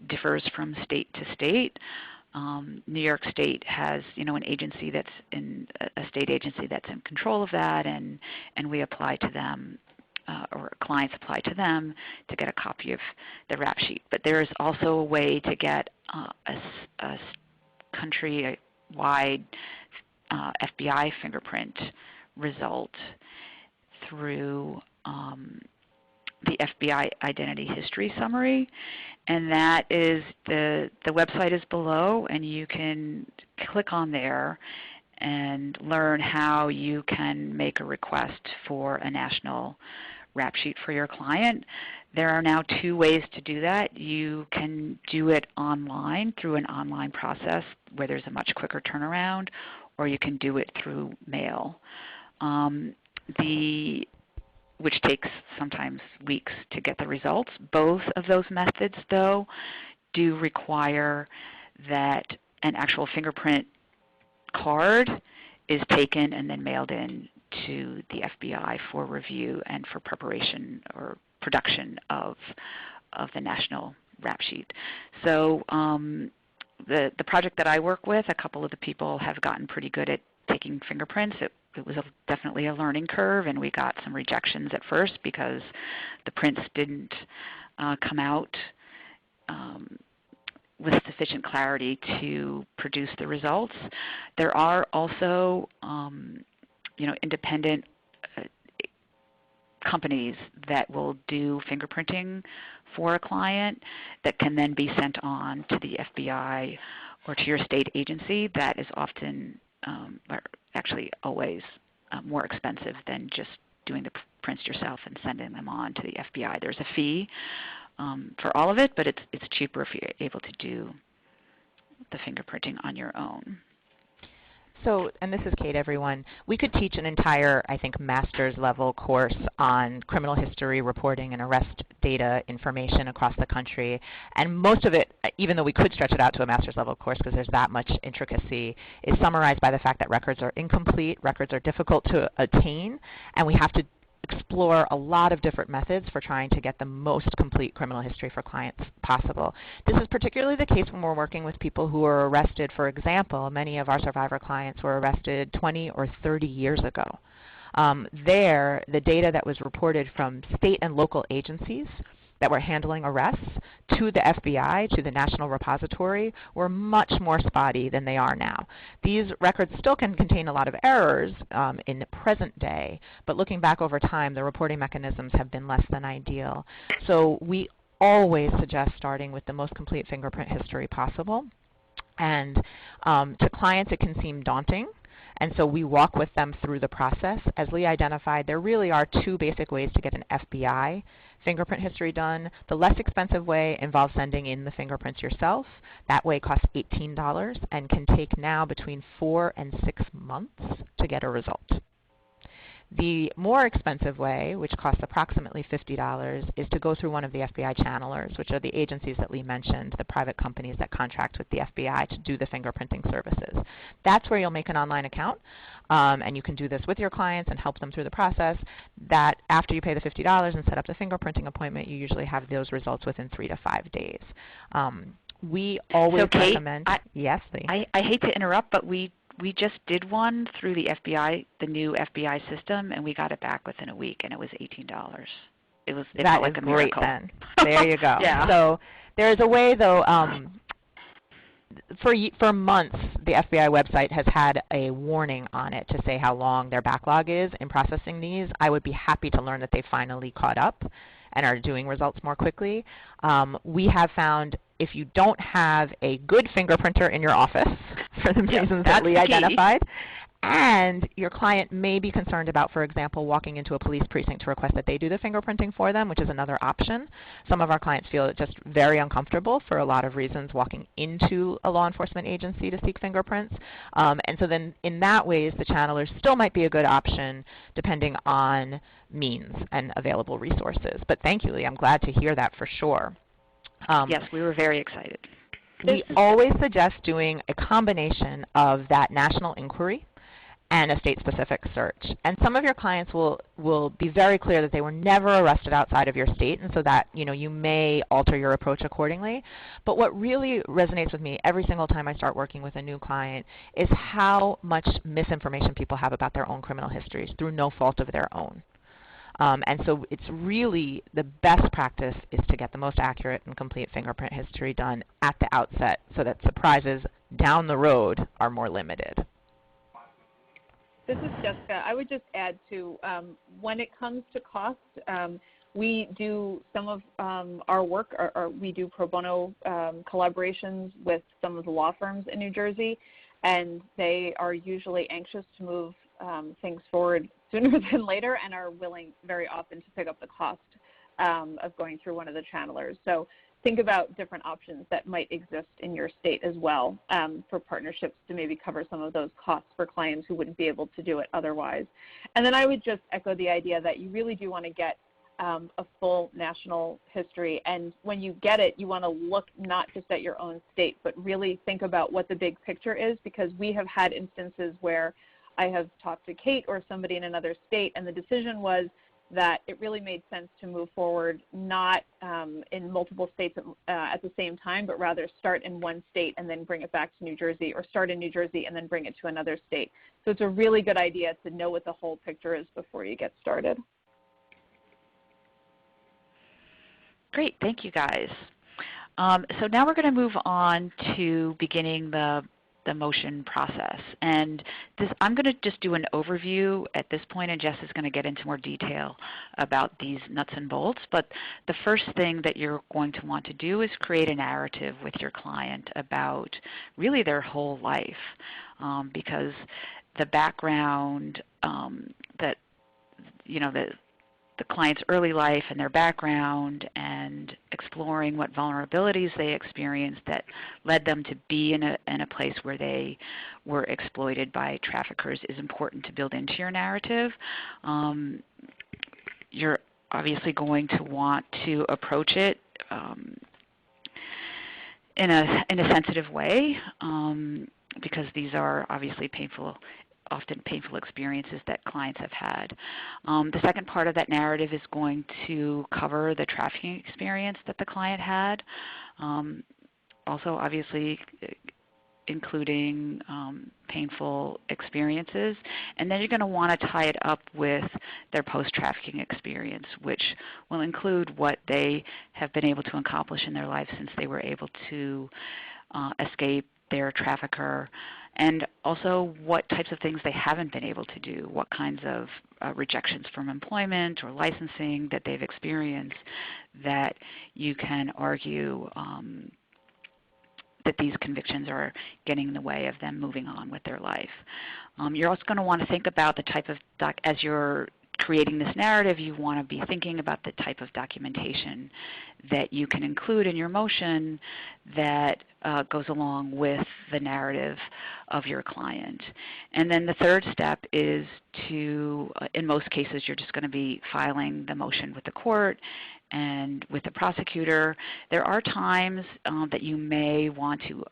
differs from state to state. New York State has, an agency that's a state agency that's in control of that, and we apply to them. Or clients apply to them to get a copy of the rap sheet. But there is also a way to get a country-wide FBI fingerprint result through the FBI Identity History Summary, and that is the website is below, and you can click on there and learn how you can make a request for a national rap sheet for your client. There are now two ways to do that. You can do it online through an online process where there's a much quicker turnaround, or you can do it through mail, which takes sometimes weeks to get the results. Both of those methods, though, do require that an actual fingerprint card is taken and then mailed in to the FBI for review and for preparation or production of the national rap sheet. So the project that I work with, a couple of the people have gotten pretty good at taking fingerprints. It was definitely a learning curve, and we got some rejections at first because the prints didn't come out with sufficient clarity to produce the results. There are also independent companies that will do fingerprinting for a client that can then be sent on to the FBI or to your state agency. That is often, or actually always, more expensive than just doing the prints yourself and sending them on to the FBI. There's a fee for all of it, but it's cheaper if you're able to do the fingerprinting on your own. So, and this is Kate, everyone. We could teach an entire, I think, master's level course on criminal history reporting and arrest data information across the country. And most of it, even though we could stretch it out to a master's level course because there's that much intricacy, is summarized by the fact that records are incomplete, records are difficult to attain, and we have to explore a lot of different methods for trying to get the most complete criminal history for clients possible. This is particularly the case when we're working with people who are arrested. For example, many of our survivor clients were arrested 20 or 30 years ago. The data that was reported from state and local agencies that were handling arrests to the FBI, to the National Repository, were much more spotty than they are now. These records still can contain a lot of errors in the present day, but looking back over time, the reporting mechanisms have been less than ideal. So we always suggest starting with the most complete fingerprint history possible. And to clients, it can seem daunting. And so we walk with them through the process. As Leigh identified, there really are two basic ways to get an FBI fingerprint history done. The less expensive way involves sending in the fingerprints yourself. That way costs $18 and can take now between 4 and 6 months to get a result. The more expensive way, which costs approximately $50, is to go through one of the FBI channelers, which are the agencies that Leigh mentioned, the private companies that contract with the FBI to do the fingerprinting services. That's where you'll make an online account, and you can do this with your clients and help them through the process. That after you pay the $50 and set up the fingerprinting appointment, you usually have those results within 3 to 5 days. We always recommend. Yes, Leigh. I hate to interrupt, but we just did one through the FBI, the new FBI system, and we got it back within a week, and it was $18. It felt like a miracle. Then. There you go. Yeah. So there's a way, though. For months, the FBI website has had a warning on it to say how long their backlog is in processing these. I would be happy to learn that they finally caught up and are doing results more quickly. We have found if you don't have a good fingerprinter in your office, for the reasons that Leigh identified, and your client may be concerned about, for example, walking into a police precinct to request that they do the fingerprinting for them, which is another option. Some of our clients feel just very uncomfortable for a lot of reasons walking into a law enforcement agency to seek fingerprints. And so then in that ways, the channelers still might be a good option depending on means and available resources. But thank you, Leigh. I'm glad to hear that for sure. Yes, we were very excited. We always suggest doing a combination of that national inquiry and a state-specific search. And some of your clients will be very clear that they were never arrested outside of your state, and so that you may alter your approach accordingly. But what really resonates with me every single time I start working with a new client is how much misinformation people have about their own criminal histories through no fault of their own. And so it's really the best practice is to get the most accurate and complete fingerprint history done at the outset so that surprises down the road are more limited. This is Jessica. I would just add to when it comes to cost, we do some of our work, or we do pro bono collaborations with some of the law firms in New Jersey, and they are usually anxious to move things forward sooner than later and are willing very often to pick up the cost of going through one of the channelers. So think about different options that might exist in your state as well for partnerships to maybe cover some of those costs for clients who wouldn't be able to do it otherwise. And then I would just echo the idea that you really do want to get a full national history. And when you get it, you want to look not just at your own state, but really think about what the big picture is, because we have had instances where I have talked to Kate or somebody in another state, and the decision was that it really made sense to move forward not in multiple states at the same time, but rather start in one state and then bring it back to New Jersey, or start in New Jersey and then bring it to another state. So it's a really good idea to know what the whole picture is before you get started. Great, thank you guys. So now we're going to move on to beginning the motion process. And I'm going to just do an overview at this point, and Jess is going to get into more detail about these nuts and bolts. But the first thing that you're going to want to do is create a narrative with your client about really their whole life, because the background that, the client's early life and their background, and exploring what vulnerabilities they experienced that led them to be in a place where they were exploited by traffickers is important to build into your narrative. You're obviously going to want to approach it in a sensitive way, because these are obviously painful often painful experiences that clients have had. The second part of that narrative is going to cover the trafficking experience that the client had. Also, obviously, including painful experiences. And then you're going to want to tie it up with their post-trafficking experience, which will include what they have been able to accomplish in their life since they were able to escape their trafficker, and also what types of things they haven't been able to do, what kinds of rejections from employment or licensing that they've experienced that you can argue that these convictions are getting in the way of them moving on with their life. You're also going to want to think about the type of, as you're creating this narrative, you want to be thinking about the type of documentation that you can include in your motion that goes along with the narrative of your client. And then the third step is to, in most cases, you're just going to be filing the motion with the court and with the prosecutor. There are times that you may want to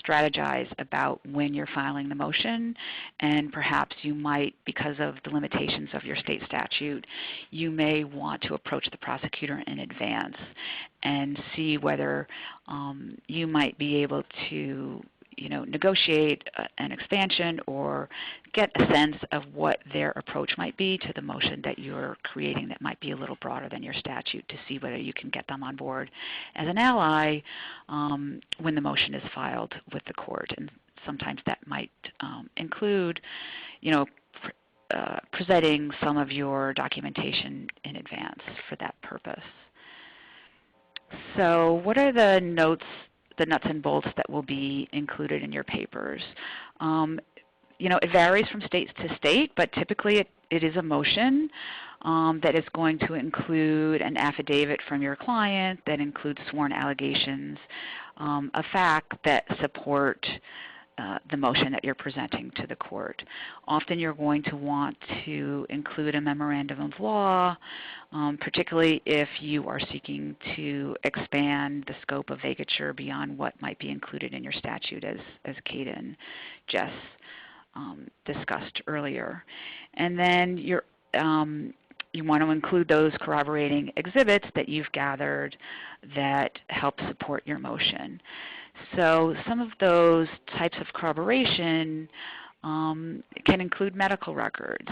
strategize about when you're filing the motion, and perhaps you might, because of the limitations of your state statute, you may want to approach the prosecutor in advance and see whether you might be able to negotiate an expansion or get a sense of what their approach might be to the motion that you're creating that might be a little broader than your statute, to see whether you can get them on board as an ally when the motion is filed with the court. And sometimes that might include, presenting some of your documentation in advance for that purpose. So what are the nuts and bolts that will be included in your papers? It varies from state to state, but typically it is a motion that is going to include an affidavit from your client that includes sworn allegations of fact that support the motion that you're presenting to the court. Often you're going to want to include a memorandum of law, particularly if you are seeking to expand the scope of vacatur beyond what might be included in your statute, as Kate and Jess discussed earlier. And then you want to include those corroborating exhibits that you've gathered that help support your motion. So some of those types of corroboration can include medical records.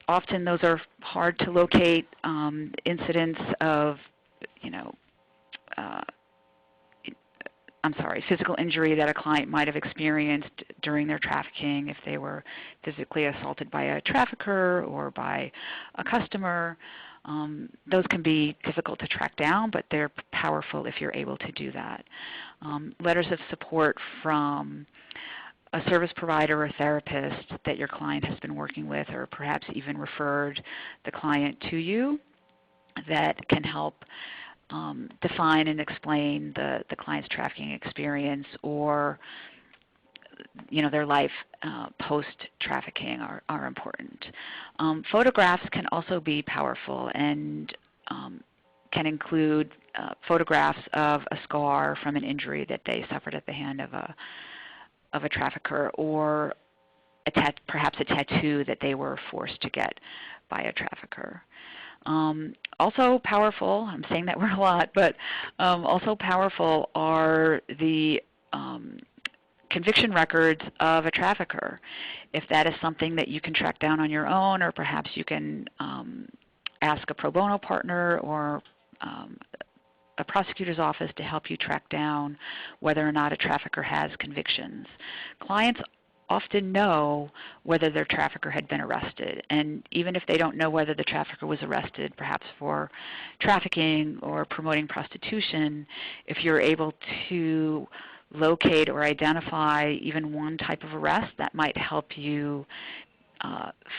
Often those are hard to locate incidents of, physical injury that a client might have experienced during their trafficking if they were physically assaulted by a trafficker or by a customer. Those can be difficult to track down, but they're powerful if you're able to do that. Letters of support from a service provider or therapist that your client has been working with, or perhaps even referred the client to you, that can help define and explain the client's trafficking experience, or their life post-trafficking are important. Photographs can also be powerful and can include photographs of a scar from an injury that they suffered at the hand of a trafficker, or perhaps a tattoo that they were forced to get by a trafficker. Also powerful, I'm saying that word a lot, but also powerful are the conviction records of a trafficker. If that is something that you can track down on your own, or perhaps you can ask a pro bono partner or a prosecutor's office to help you track down whether or not a trafficker has convictions. Clients often know whether their trafficker had been arrested, and even if they don't know whether the trafficker was arrested, perhaps for trafficking or promoting prostitution, if you're able to locate or identify even one type of arrest, that might help you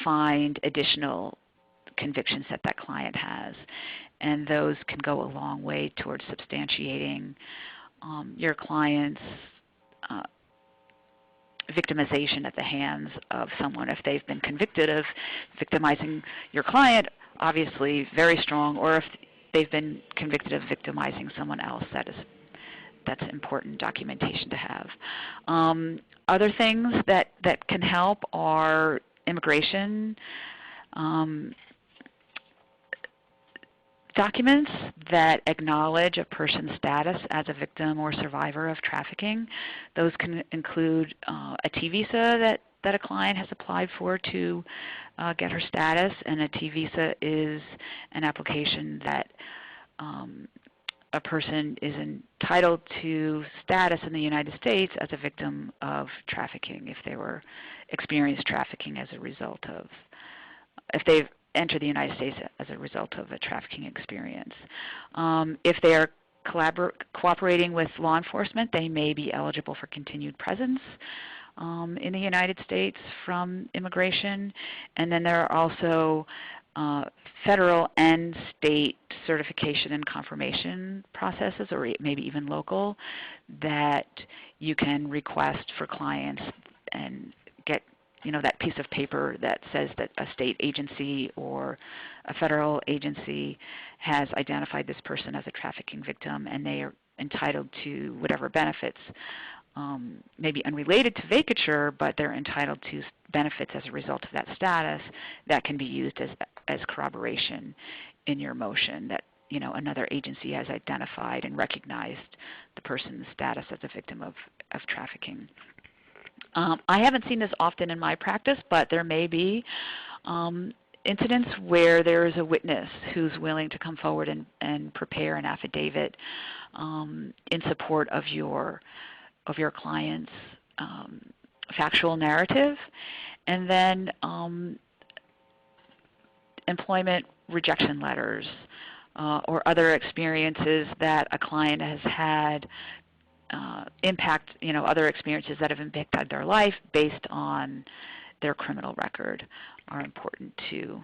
find additional convictions that that client has. And those can go a long way towards substantiating your client's victimization at the hands of someone. If they've been convicted of victimizing your client, obviously very strong, or if they've been convicted of victimizing someone else, that's important documentation to have. Other things that can help are immigration documents that acknowledge a person's status as a victim or survivor of trafficking. Those can include a T visa that a client has applied for to get her status, and a T visa is an application that a person is entitled to status in the United States as a victim of trafficking if they were experienced trafficking as a result of, if they've entered the United States as a result of a trafficking experience. If they are cooperating with law enforcement, they may be eligible for continued presence in the United States from immigration. And then there are also federal and state certification and confirmation processes, or maybe even local, that you can request for clients and get that piece of paper that says that a state agency or a federal agency has identified this person as a trafficking victim, and they are entitled to whatever benefits, maybe unrelated to vacatur, but they're entitled to benefits as a result of that status that can be used as corroboration in your motion that another agency has identified and recognized the person's status as a victim of trafficking. I haven't seen this often in my practice, but there may be incidents where there is a witness who's willing to come forward and prepare an affidavit in support of your client's factual narrative. And then employment rejection letters or other experiences that a client has had other experiences that have impacted their life based on their criminal record are important to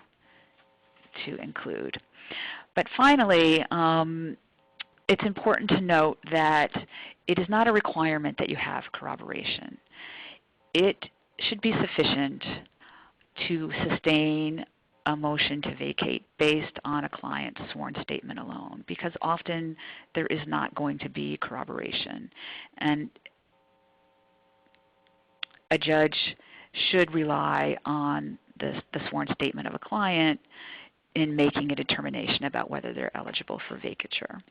include. But finally, it's important to note that it is not a requirement that you have corroboration. It should be sufficient to sustain a motion to vacate based on a client's sworn statement alone, because often there is not going to be corroboration. And a judge should rely on the sworn statement of a client in making a determination about whether they're eligible for vacatur.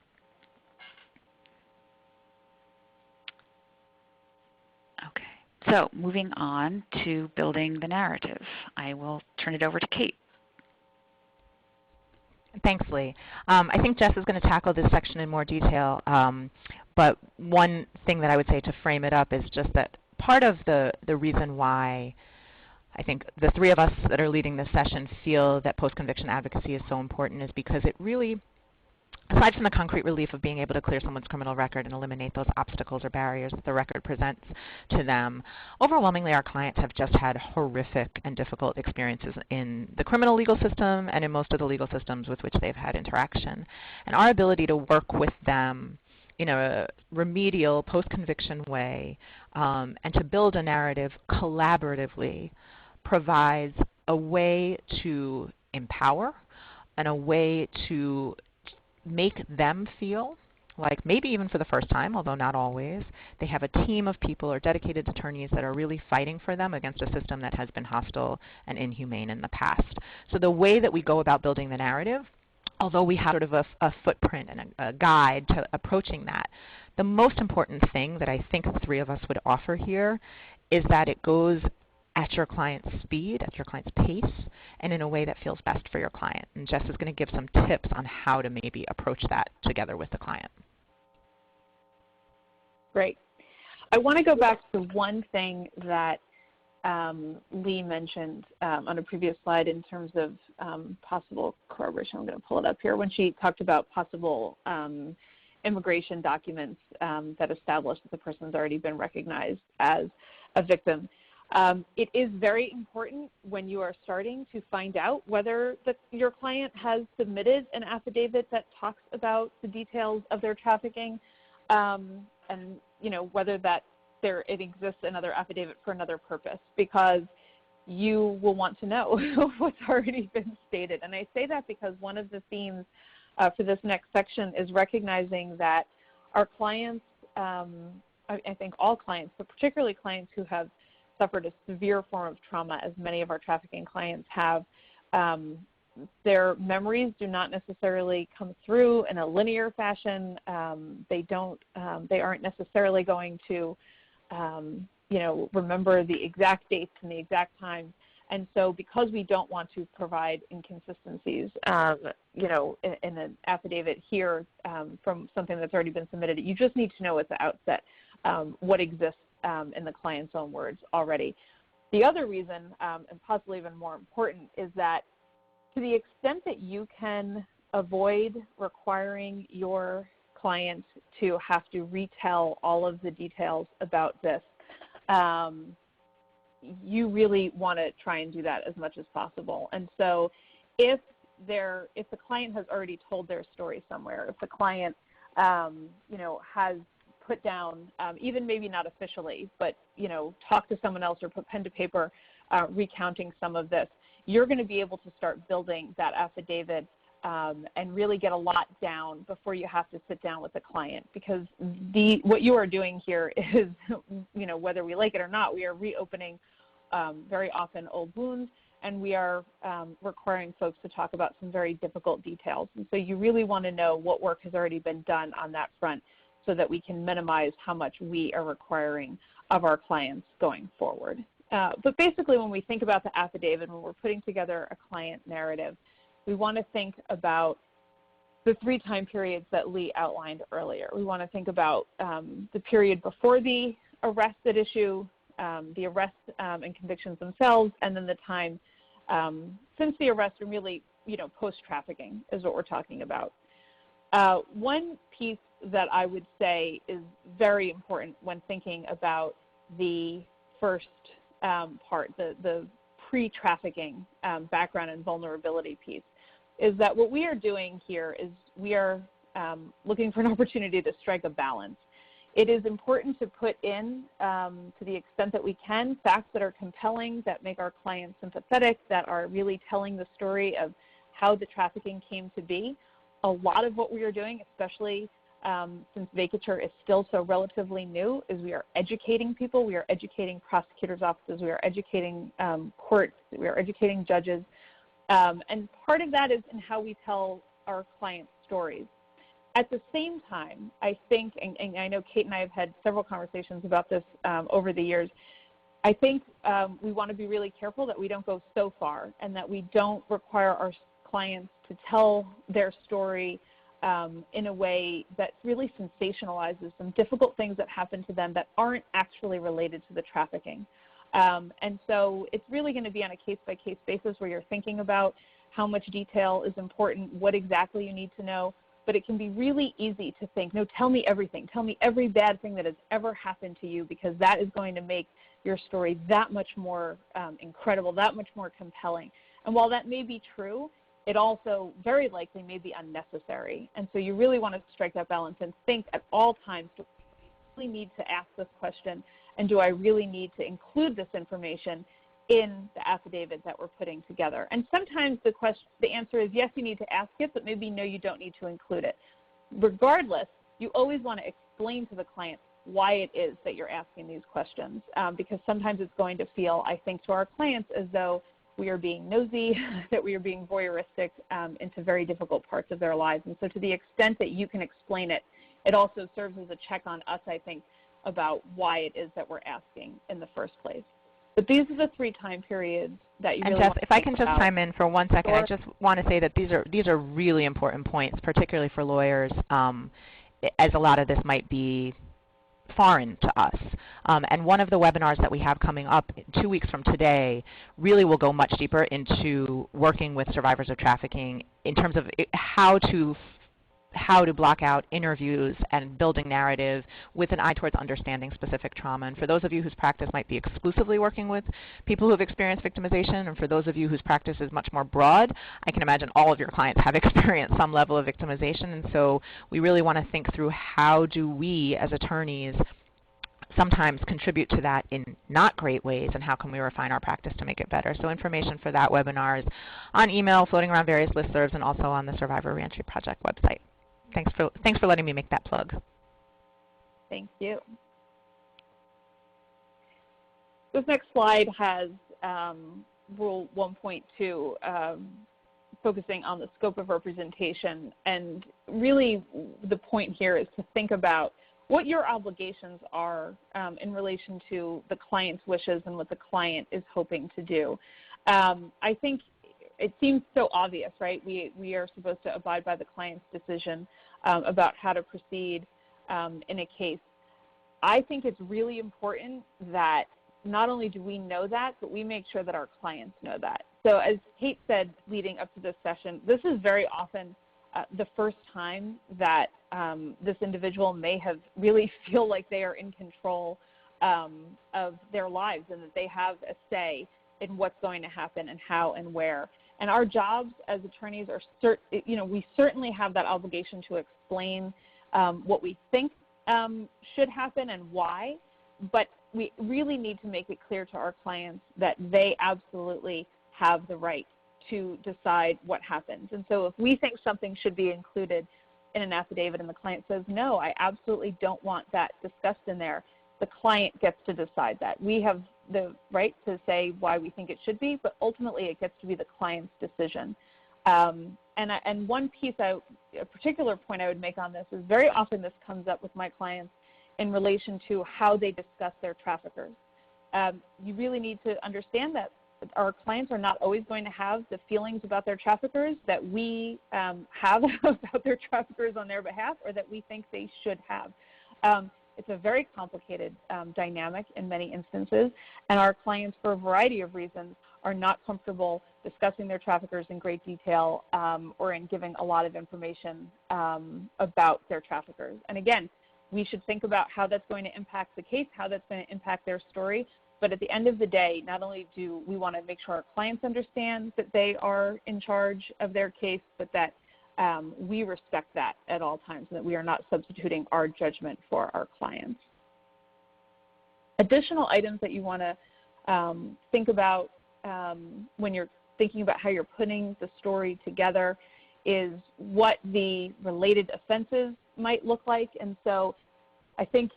Okay, so moving on to building the narrative. I will turn it over to Kate. Thanks, Leigh. I think Jess is going to tackle this section in more detail, but one thing that I would say to frame it up is just that part of the reason why I think the three of us that are leading this session feel that post-conviction advocacy is so important is because it really, aside from the concrete relief of being able to clear someone's criminal record and eliminate those obstacles or barriers that the record presents to them, overwhelmingly our clients have just had horrific and difficult experiences in the criminal legal system and in most of the legal systems with which they've had interaction. And our ability to work with them in a remedial post-conviction way and to build a narrative collaboratively provides a way to empower and a way to make them feel like, maybe even for the first time, although not always, they have a team of people or dedicated attorneys that are really fighting for them against a system that has been hostile and inhumane in the past. So the way that we go about building the narrative, although we have sort of a footprint and a guide to approaching that, the most important thing that I think the three of us would offer here is that it goes at your client's speed, at your client's pace, and in a way that feels best for your client. And Jess is going to give some tips on how to maybe approach that together with the client. Great. I want to go back to one thing that Leigh mentioned on a previous slide in terms of possible corroboration. I'm going to pull it up here. When she talked about possible immigration documents that establish that the person's already been recognized as a victim. It is very important when you are starting to find out whether your client has submitted an affidavit that talks about the details of their trafficking, and whether it exists another affidavit for another purpose, because you will want to know what's already been stated. And I say that because one of the themes for this next section is recognizing that our clients I think all clients, but particularly clients who have suffered a severe form of trauma, as many of our trafficking clients have, their memories do not necessarily come through in a linear fashion. They aren't necessarily going to, remember the exact dates and the exact times. And so because we don't want to provide inconsistencies, in an affidavit here from something that's already been submitted, you just need to know at the outset what exists in the client's own words already. The other reason, and possibly even more important, is that to the extent that you can avoid requiring your client to have to retell all of the details about this, you really want to try and do that as much as possible. And so if the client has already told their story somewhere, if the client has put down, even maybe not officially, but talk to someone else or put pen to paper recounting some of this, you're going to be able to start building that affidavit and really get a lot down before you have to sit down with the client. Because what you are doing here is, whether we like it or not, we are reopening very often old wounds, and we are requiring folks to talk about some very difficult details. And so you really want to know what work has already been done on that front so that we can minimize how much we are requiring of our clients going forward. But basically, when we think about the affidavit, when we're putting together a client narrative, we want to think about the 3 time periods that Leigh outlined earlier. We want to think about the period before the arrest at issue, the arrest and convictions themselves, and then the time since the arrest and really, post-trafficking is what we're talking about. One piece that I would say is very important when thinking about the first part, the pre-trafficking background and vulnerability piece, is that what we are doing here is we are looking for an opportunity to strike a balance. It is important to put in, to the extent that we can, facts that are compelling, that make our clients sympathetic, that are really telling the story of how the trafficking came to be. A lot of what we are doing, especially since vacatur is still so relatively new, is we are educating people, we are educating prosecutors' offices, we are educating courts, we are educating judges. And part of that is in how we tell our clients' stories. At the same time, I think, and I know Kate and I have had several conversations about this over the years, I think we want to be really careful that we don't go so far and that we don't require our clients to tell their story in a way that really sensationalizes some difficult things that happen to them that aren't actually related to the trafficking. And so it's really going to be on a case-by-case basis where you're thinking about how much detail is important, what exactly you need to know. But it can be really easy to think, no, tell me everything. Tell me every bad thing that has ever happened to you, because that is going to make your story that much more incredible, that much more compelling. And while that may be true, it also very likely may be unnecessary. And so you really want to strike that balance and think at all times, do I really need to ask this question, and do I really need to include this information in the affidavit that we're putting together? And sometimes the answer is yes, you need to ask it, but maybe no, you don't need to include it. Regardless, you always want to explain to the client why it is that you're asking these questions, because sometimes it's going to feel, I think, to our clients as though we are being nosy, that we are being voyeuristic into very difficult parts of their lives. And so to the extent that you can explain it, it also serves as a check on us, I think, about why it is that we're asking in the first place. But these are the 3 time periods that you really want to if I can just chime in for 1 second, Sure. I just want to say that these are really important points, particularly for lawyers, as a lot of this might be foreign to us. And one of the webinars that we have coming up 2 weeks from today really will go much deeper into working with survivors of trafficking in terms of how to block out interviews and building narrative with an eye towards understanding specific trauma. And for those of you whose practice might be exclusively working with people who have experienced victimization, and for those of you whose practice is much more broad, I can imagine all of your clients have experienced some level of victimization. And so we really want to think through how do we as attorneys sometimes contribute to that in not great ways, and how can we refine our practice to make it better. So information for that webinar is on email, floating around various listservs, and also on the Survivor Reentry Project website. Thanks for letting me make that plug. Thank you. This next slide has Rule 1.2 focusing on the scope of representation. And really the point here is to think about what your obligations are in relation to the client's wishes and what the client is hoping to do. I think it seems so obvious, right? We are supposed to abide by the client's decision about how to proceed in a case. I think it's really important that not only do we know that, but we make sure that our clients know that. So as Kate said leading up to this session, this is very often the first time that this individual may have really feel like they are in control of their lives and that they have a say in what's going to happen and how and where. And our jobs as attorneys are, we certainly have that obligation to explain what we think should happen and why, but we really need to make it clear to our clients that they absolutely have the right to decide what happens. And so if we think something should be included in an affidavit and the client says, no, I absolutely don't want that discussed in there, the client gets to decide that. We have the right to say why we think it should be, but ultimately it gets to be the client's decision. And one piece, a particular point I would make on this is very often this comes up with my clients in relation to how they discuss their traffickers. You really need to understand that our clients are not always going to have the feelings about their traffickers that we have about their traffickers on their behalf or that we think they should have. It's a very complicated dynamic in many instances, and our clients, for a variety of reasons, are not comfortable discussing their traffickers in great detail or in giving a lot of information about their traffickers. And again, we should think about how that's going to impact the case, how that's going to impact their story. But at the end of the day, not only do we want to make sure our clients understand that they are in charge of their case, but that we respect that at all times and that we are not substituting our judgment for our clients. Additional items that you want to think about when you're thinking about how you're putting the story together is what the related offenses might look like. And so I think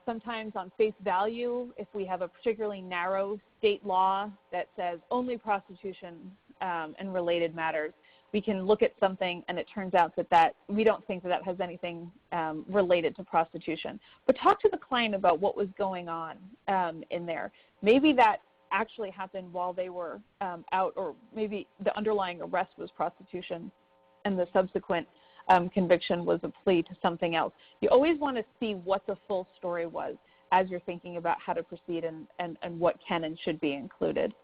sometimes on face value, if we have a particularly narrow state law that says only prostitution and related matters, we can look at something and it turns out that we don't think that has anything related to prostitution. But talk to the client about what was going on in there. Maybe that actually happened while they were out, or maybe the underlying arrest was prostitution and the subsequent conviction was a plea to something else. You always want to see what the full story was as you're thinking about how to proceed and what can and should be included.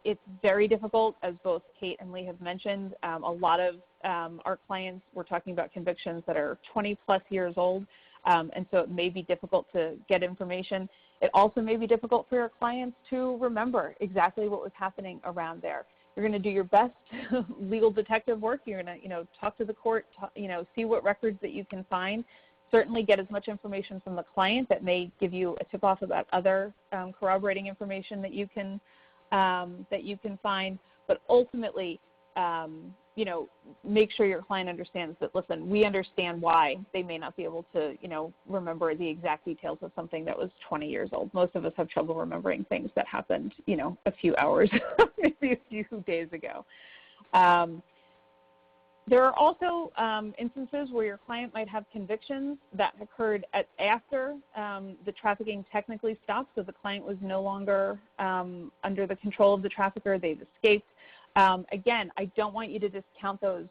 It's very difficult, as both Kate and Leigh have mentioned. A lot of our clients, we're talking about convictions that are 20 plus years old, and so it may be difficult to get information. It also may be difficult for your clients to remember exactly what was happening around there. You're going to do your best legal detective work. You're going to, talk to the court, see what records that you can find. Certainly get as much information from the client that may give you a tip-off about other corroborating information that you can find. But ultimately, make sure your client understands that, listen, we understand why they may not be able to, remember the exact details of something that was 20 years old. Most of us have trouble remembering things that happened, a few hours, maybe a few days ago. There are also instances where your client might have convictions that occurred after the trafficking technically stopped, so the client was no longer under the control of the trafficker, they've escaped. Again, I don't want you to discount those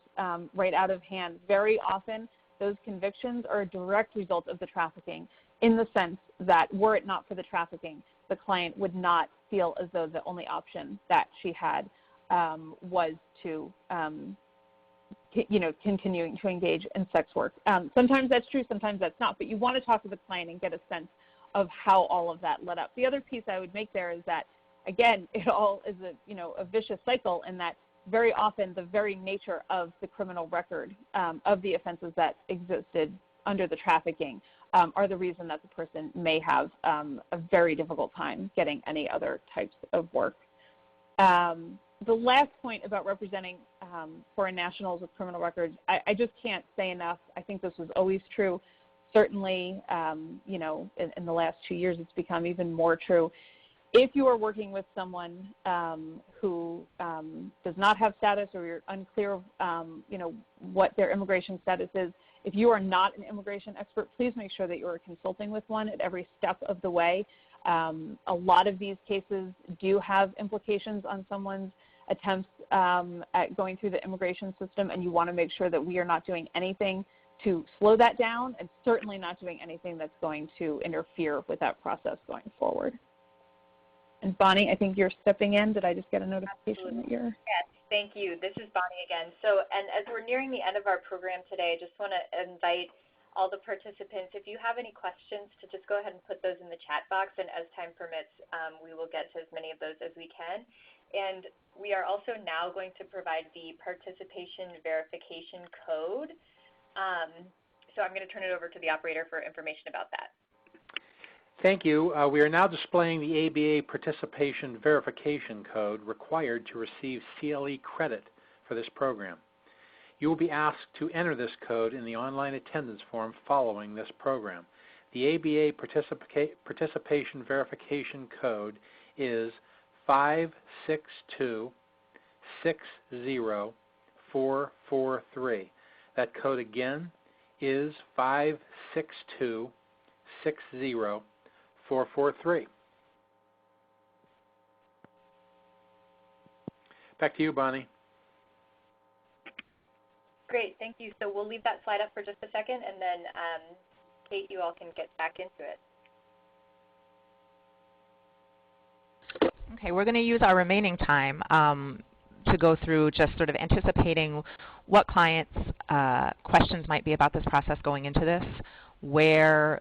right out of hand. Very often, those convictions are a direct result of the trafficking, in the sense that were it not for the trafficking, the client would not feel as though the only option that she had was to continuing to engage in sex work. Sometimes that's true, sometimes that's not, but you want to talk to the client and get a sense of how all of that led up. The other piece I would make there is that, again, it all is a vicious cycle, in that very often the very nature of the criminal record of the offenses that existed under the trafficking are the reason that the person may have a very difficult time getting any other types of work. The last point about representing foreign nationals with criminal records, I just can't say enough. I think this was always true. certainly, you know, in the last 2 years, it's become even more true. If you are working with someone who does not have status, or you're unclear of, you know, what their immigration status is, if you are not an immigration expert, please make sure that you are consulting with one at every step of the way. A lot of these cases do have implications on someone's attempts at going through the immigration system, and you want to make sure that we are not doing anything to slow that down, and certainly not doing anything that's going to interfere with that process going forward. And Bonnie, I think you're stepping in. Did I just get a notification that you're? Yes, thank you. This is Bonnie again. So, and as we're nearing the end of our program today, I just want to invite all the participants, if you have any questions, to just go ahead and put those in the chat box, and as time permits, we will get to as many of those as we can. And we are also now going to provide the participation verification code. So I'm going to turn it over to the operator for information about that. Thank you. We are now displaying the ABA Participation Verification Code required to receive CLE credit for this program. You will be asked to enter this code in the online attendance form following this program. The ABA Participation Verification Code is 562-60443. That code again is 562-60443. Back to you, Bonnie. Great, thank you. So we'll leave that slide up for just a second, and then Kate, you all can get back into it. Okay, we're going to use our remaining time to go through just sort of anticipating what clients' questions might be about this process going into this, where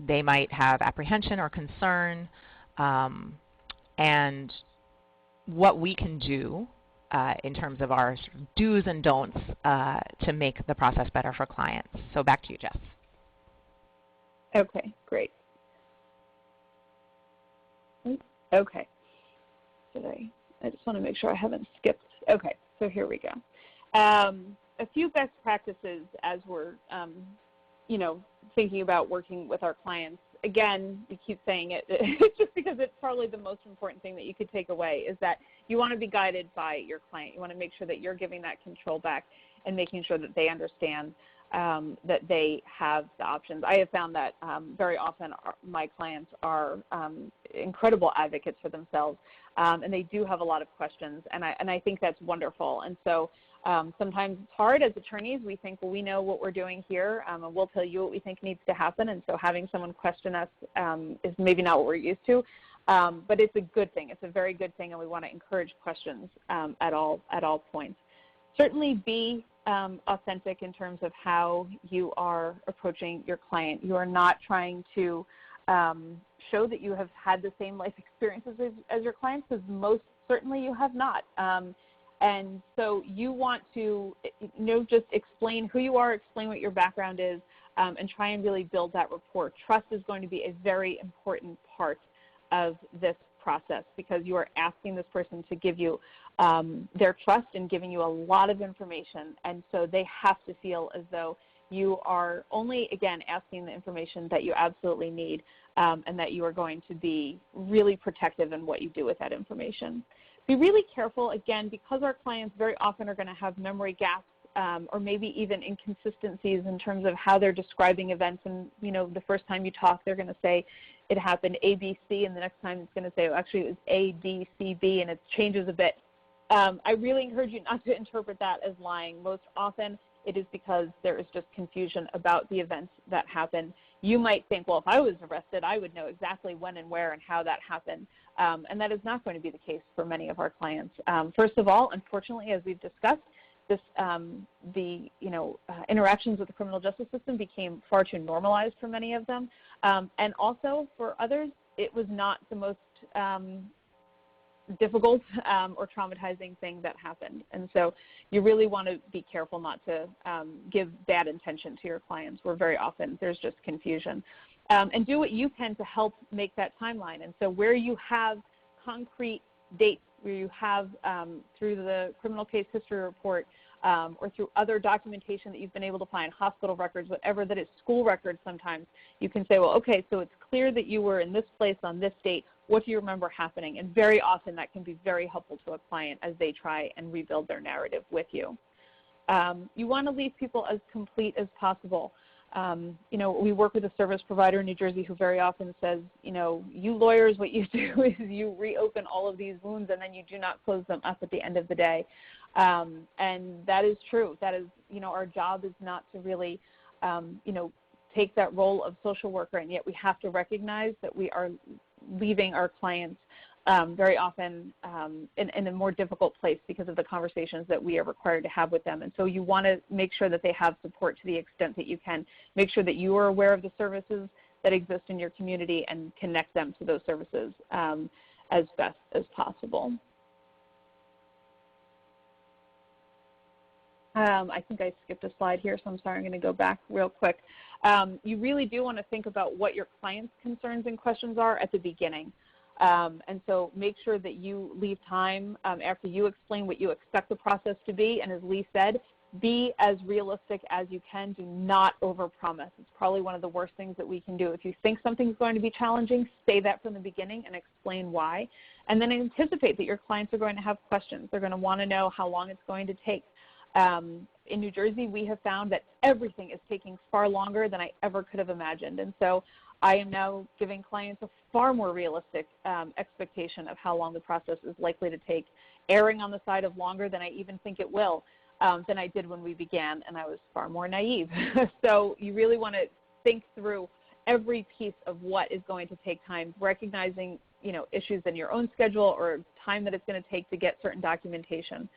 they might have apprehension or concern, and what we can do in terms of our do's and don'ts to make the process better for clients. So back to you, Jess. Okay, great. Okay. I just want to make sure I haven't skipped. Okay, so here we go. A few best practices as we're, you know, thinking about working with our clients. Again, we keep saying it just because it's probably the most important thing that you could take away, is that you want to be guided by your client. You want to make sure that you're giving that control back and making sure that they understand that they have the options. I have found that very often my clients are incredible advocates for themselves, and they do have a lot of questions, and I think that's wonderful. And so sometimes it's hard as attorneys. We think, well, we know what we're doing here, and we'll tell you what we think needs to happen, and so having someone question us is maybe not what we're used to, but it's a good thing. It's a very good thing, and we want to encourage questions at all points. Certainly be authentic in terms of how you are approaching your client. You are not trying to show that you have had the same life experiences as your clients, because most certainly you have not. And so you want to, you know, just explain who you are, explain what your background is, and try and really build that rapport. Trust is going to be a very important part of this process, because you are asking this person to give you their trust and giving you a lot of information, and so they have to feel as though you are only, again, asking the information that you absolutely need, and that you are going to be really protective in what you do with that information. Be really careful, again, because our clients very often are going to have memory gaps, or maybe even inconsistencies in terms of how they're describing events. And, you know, the first time you talk, they're going to say it happened A, B, C, and the next time it's going to say, oh, actually, it was A, D, C, B, and it changes a bit. I really encourage you not to interpret that as lying. Most often, it is because there is just confusion about the events that happened. You might think, well, if I was arrested, I would know exactly when and where and how that happened. And that is not going to be the case for many of our clients. First of all, unfortunately, as we've discussed, this, interactions with the criminal justice system became far too normalized for many of them. And also for others, it was not the most difficult or traumatizing thing that happened. And so you really want to be careful not to give bad intention to your clients, where very often there's just confusion. And do what you can to help make that timeline. And so where you have concrete dates, where you have, through the criminal case history report, or through other documentation that you've been able to find, hospital records, whatever that is, school records sometimes, you can say, well, okay, so it's clear that you were in this place on this date. What do you remember happening? And very often that can be very helpful to a client as they try and rebuild their narrative with you. You want to leave people as complete as possible. You know, we work with a service provider in New Jersey who very often says, you know, you lawyers, what you do is you reopen all of these wounds and then you do not close them up at the end of the day. And that is true. That is, you know, our job is not to really, you know, take that role of social worker, and yet we have to recognize that we are leaving our clients very often in a more difficult place because of the conversations that we are required to have with them. And so you want to make sure that they have support to the extent that you can. Make sure that you are aware of the services that exist in your community and connect them to those services as best as possible. I think I skipped a slide here, so I'm sorry. I'm going to go back real quick. You really do want to think about what your client's concerns and questions are at the beginning. And so make sure that you leave time after you explain what you expect the process to be. And as Leigh said, be as realistic as you can. Do not overpromise. It's probably one of the worst things that we can do. If you think something's going to be challenging, say that from the beginning and explain why. And then anticipate that your clients are going to have questions. They're going to want to know how long it's going to take. In New Jersey, we have found that everything is taking far longer than I ever could have imagined. And so I am now giving clients a far more realistic expectation of how long the process is likely to take, erring on the side of longer than I even think it will, than I did when we began, and I was far more naive. So you really want to think through every piece of what is going to take time, recognizing, you know, issues in your own schedule or time that it's going to take to get certain documentation.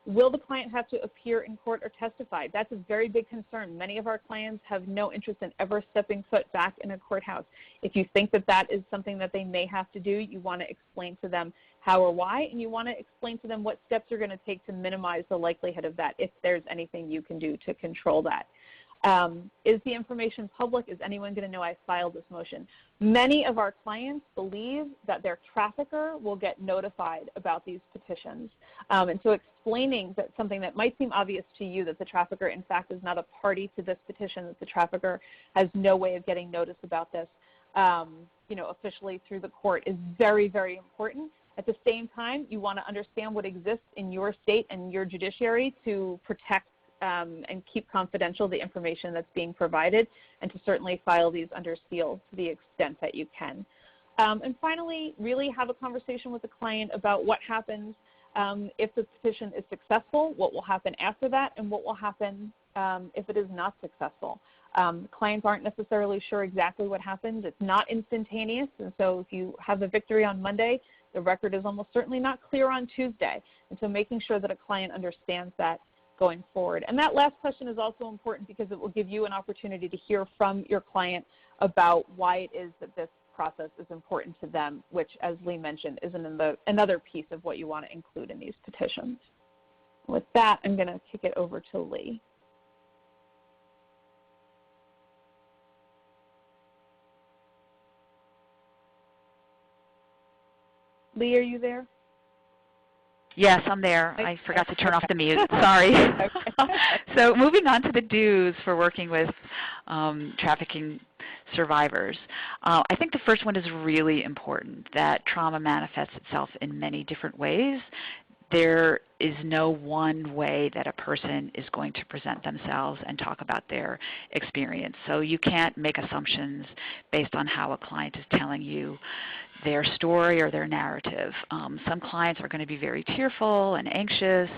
Will the client have to appear in court or testify? That's a very big concern. Many of our clients have no interest in ever stepping foot back in a courthouse. If you think that that is something that they may have to do, you want to explain to them how or why, and you want to explain to them what steps you're going to take to minimize the likelihood of that, if there's anything you can do to control that. Is the information public? Is anyone going to know I filed this motion? Many of our clients believe that their trafficker will get notified about these petitions. And so explaining that something that might seem obvious to you, that the trafficker in fact is not a party to this petition, that the trafficker has no way of getting notice about this, you know, officially through the court, is very, very important. At the same time, you want to understand what exists in your state and your judiciary to protect and keep confidential the information that's being provided, and to certainly file these under seal to the extent that you can. And finally, really have a conversation with the client about what happens if the petition is successful, what will happen after that, and what will happen if it is not successful. Clients aren't necessarily sure exactly what happens. It's not instantaneous, and so if you have a victory on Monday, the record is almost certainly not clear on Tuesday. And so making sure that a client understands that going forward. And that last question is also important because it will give you an opportunity to hear from your client about why it is that this process is important to them, which, as Leigh mentioned, is another piece of what you want to include in these petitions. With that, I'm going to kick it over to Leigh. Leigh, are you there? Yes, I'm there. I forgot to turn off the mute. Sorry. So moving on to the do's for working with trafficking survivors. I think the first one is really important, that trauma manifests itself in many different ways. There is no one way that a person is going to present themselves and talk about their experience. So you can't make assumptions based on how a client is telling you their story or their narrative. Some clients are going to be very tearful and anxious.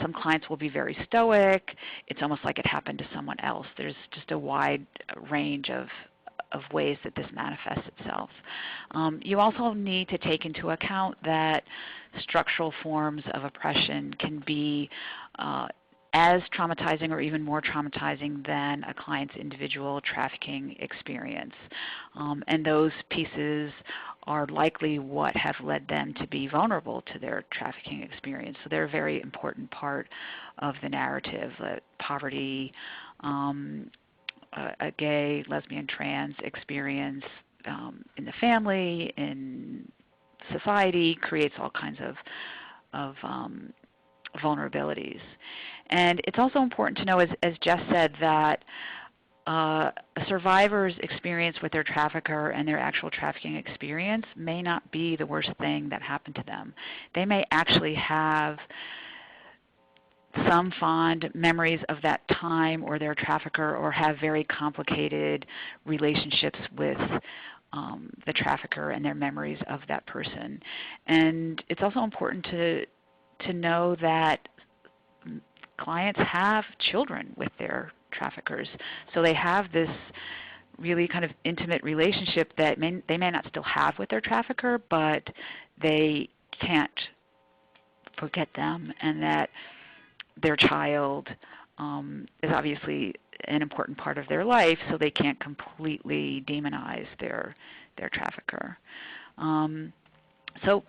Some clients will be very stoic. It's almost like it happened to someone else. There's just a wide range of ways that this manifests itself. You also need to take into account that structural forms of oppression can be as traumatizing or even more traumatizing than a client's individual trafficking experience. And those pieces are likely what have led them to be vulnerable to their trafficking experience. So they're a very important part of the narrative. Poverty, a gay, lesbian, trans experience in the family, in society, creates all kinds of vulnerabilities. And it's also important to know, as Jess said, that a survivor's experience with their trafficker and their actual trafficking experience may not be the worst thing that happened to them. They may actually have some fond memories of that time or their trafficker, or have very complicated relationships with the trafficker and their memories of that person. And it's also important to know that clients have children with their traffickers. So they have this really kind of intimate relationship that they may not still have with their trafficker, but they can't forget them, and that their child is obviously an important part of their life, so they can't completely demonize their trafficker. So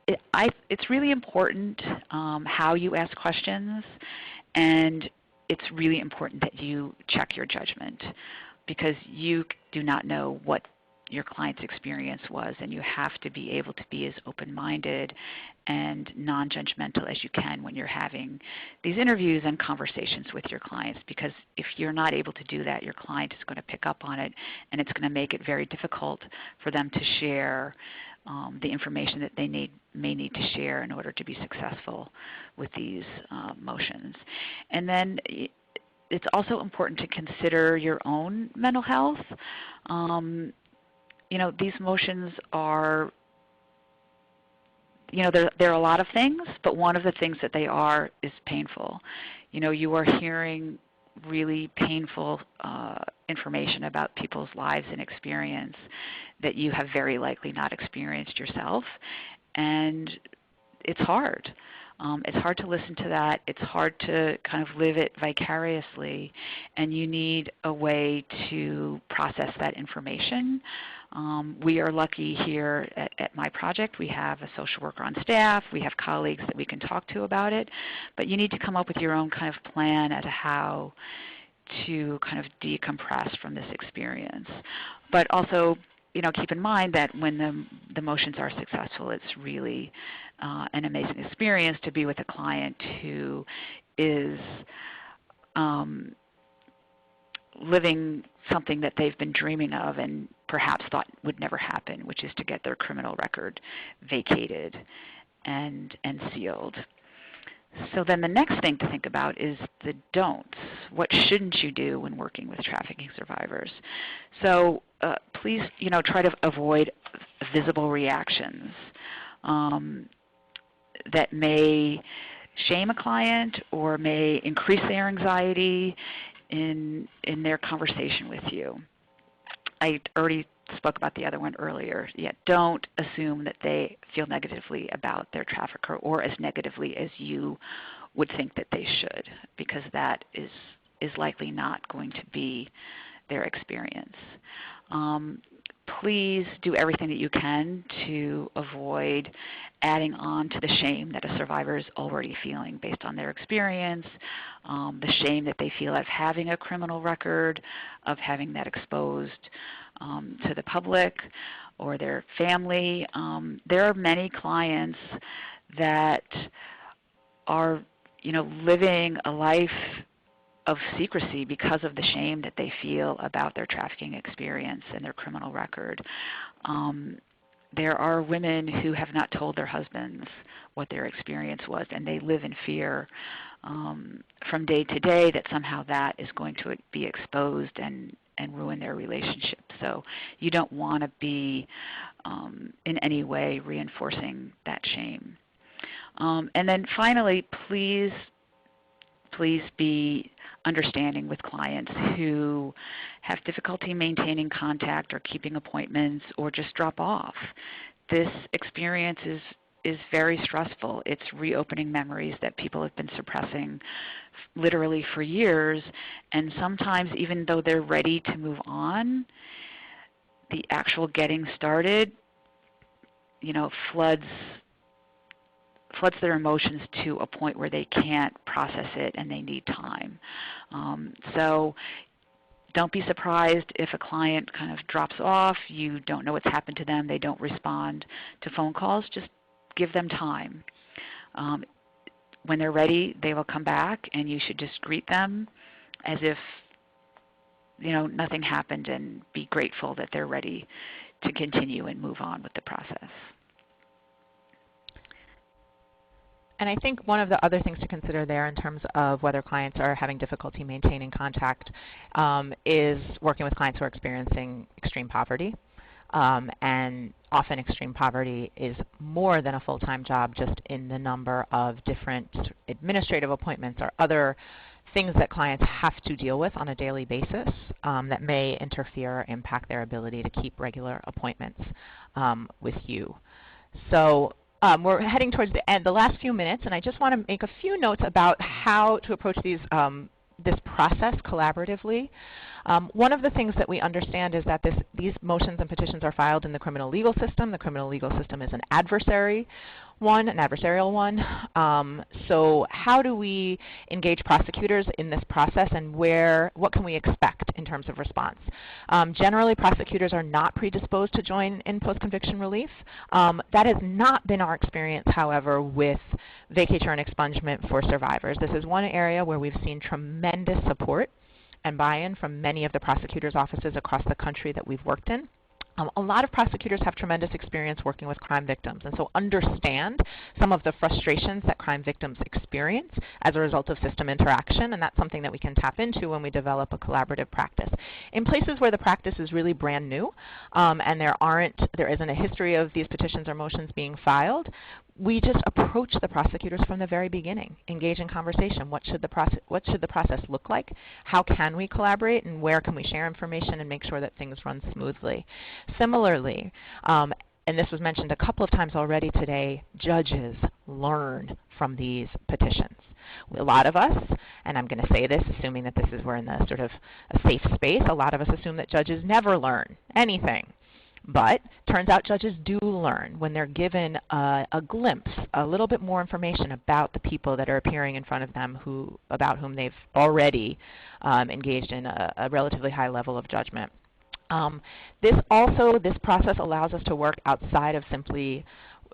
it's really important how you ask questions, and it's really important that you check your judgment, because you do not know what your client's experience was, and you have to be able to be as open-minded and non-judgmental as you can when you're having these interviews and conversations with your clients, because if you're not able to do that, your client is going to pick up on it, and it's going to make it very difficult for them to share the information that they may need to share in order to be successful with these motions. And then it's also important to consider your own mental health. These motions are, they're a lot of things, but one of the things that they are is painful. You are hearing really painful information about people's lives and experience that you have very likely not experienced yourself, and it's hard. It's hard to listen to that. It's hard to kind of live it vicariously, and you need a way to process that information. We are lucky here at my project. We have a social worker on staff. We have colleagues that we can talk to about it. But you need to come up with your own kind of plan as to how to kind of decompress from this experience. But also, keep in mind that when the motions are successful, it's really an amazing experience to be with a client who is living something that they've been dreaming of and perhaps thought would never happen, which is to get their criminal record vacated and sealed. So then the next thing to think about is the don'ts. What shouldn't you do when working with trafficking survivors? So please, try to avoid visible reactions that may shame a client or may increase their anxiety in their conversation with you. I already spoke about the other one earlier. Don't assume that they feel negatively about their trafficker, or as negatively as you would think that they should, because that is likely not going to be their experience. Please do everything that you can to avoid adding on to the shame that a survivor is already feeling based on their experience, the shame that they feel of having a criminal record, of having that exposed to the public or their family. There are many clients that are, living a life of secrecy because of the shame that they feel about their trafficking experience and their criminal record. There are women who have not told their husbands what their experience was, and they live in fear from day to day that somehow that is going to be exposed and ruin their relationship. So you don't want to be in any way reinforcing that shame. And then finally, please be understanding with clients who have difficulty maintaining contact or keeping appointments or just drop off. This experience is very stressful. It's reopening memories that people have been suppressing literally for years, and sometimes even though they're ready to move on, the actual getting started, floods their emotions to a point where they can't process it and they need time. So don't be surprised if a client kind of drops off, you don't know what's happened to them, they don't respond to phone calls. Just give them time. when they're ready, they will come back, and you should just greet them as if nothing happened, and be grateful that they're ready to continue and move on with the process. And I think one of the other things to consider there in terms of whether clients are having difficulty maintaining contact is working with clients who are experiencing extreme poverty. And often extreme poverty is more than a full-time job, just in the number of different administrative appointments or other things that clients have to deal with on a daily basis that may interfere or impact their ability to keep regular appointments with you. So we're heading towards the end, the last few minutes, and I just want to make a few notes about how to approach these this process collaboratively. One of the things that we understand is that these motions and petitions are filed in the criminal legal system. The criminal legal system is an adversarial one. So how do we engage prosecutors in this process, and what can we expect in terms of response? Generally, prosecutors are not predisposed to join in post-conviction relief. That has not been our experience, however, with vacatur and expungement for survivors. This is one area where we've seen tremendous support and buy-in from many of the prosecutors' offices across the country that we've worked in. A lot of prosecutors have tremendous experience working with crime victims, and so understand some of the frustrations that crime victims experience as a result of system interaction, and that's something that we can tap into when we develop a collaborative practice. In places where the practice is really brand new and there isn't a history of these petitions or motions being filed, we just approach the prosecutors from the very beginning, engage in conversation. What should the process look like? How can we collaborate, and where can we share information and make sure that things run smoothly? Similarly, and this was mentioned a couple of times already today, judges learn from these petitions. A lot of us, and I'm going to say this assuming that we're in the sort of a safe space, a lot of us assume that judges never learn anything. But turns out judges do learn when they're given a glimpse, a little bit more information about the people that are appearing in front of them about whom they've already engaged in a relatively high level of judgment. This process allows us to work outside of simply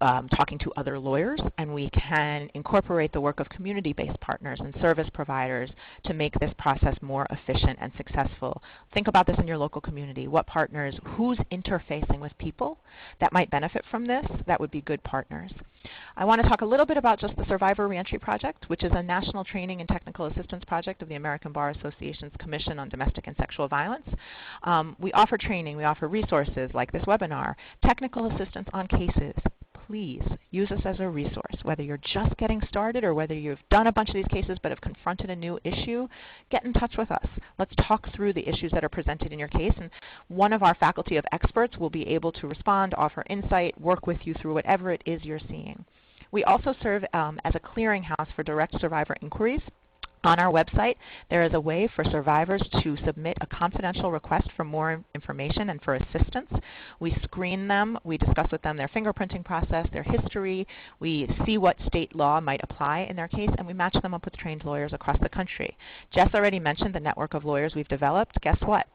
talking to other lawyers, and we can incorporate the work of community-based partners and service providers to make this process more efficient and successful. Think about this in your local community. What partners, who's interfacing with people that might benefit from this, that would be good partners. I want to talk a little bit about just the Survivor Reentry Project, which is a national training and technical assistance project of the American Bar Association's Commission on Domestic and Sexual Violence. We offer training, we offer resources like this webinar, technical assistance on cases. Please use us as a resource, whether you're just getting started or whether you've done a bunch of these cases but have confronted a new issue. Get in touch with us. Let's talk through the issues that are presented in your case, and one of our faculty of experts will be able to respond, offer insight, work with you through whatever it is you're seeing. We also serve as a clearinghouse for direct survivor inquiries. On our website, there is a way for survivors to submit a confidential request for more information and for assistance. We screen them. We discuss with them their fingerprinting process, their history. We see what state law might apply in their case, and we match them up with trained lawyers across the country. Jess already mentioned the network of lawyers we've developed. Guess what?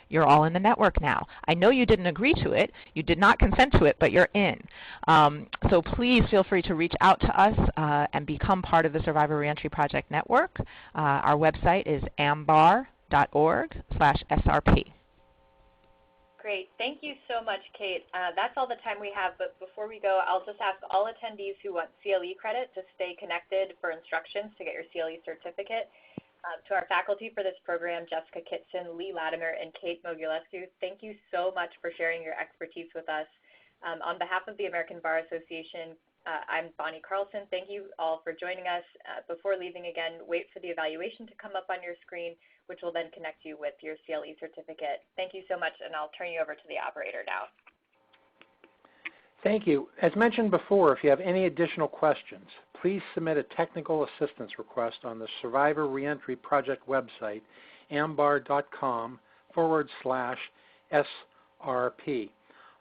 You're all in the network now. I know you didn't agree to it, you did not consent to it, but you're in. So please feel free to reach out to us and become part of the Survivor Reentry Project network. Our website is ambar.org/SRP. Great. Thank you so much, Kate. That's all the time we have, but before we go, I'll just ask all attendees who want CLE credit to stay connected for instructions to get your CLE certificate. To our faculty for this program, Jessica Kitson, Leigh Latimer, and Kate Mogulescu, thank you so much for sharing your expertise with us. On behalf of the American Bar Association, I'm Bonnie Carlson. Thank you all for joining us. Before leaving again, wait for the evaluation to come up on your screen, which will then connect you with your CLE certificate. Thank you so much, and I'll turn you over to the operator now. Thank you. As mentioned before, if you have any additional questions, please submit a technical assistance request on the Survivor Reentry Project website, ambar.com/SRP.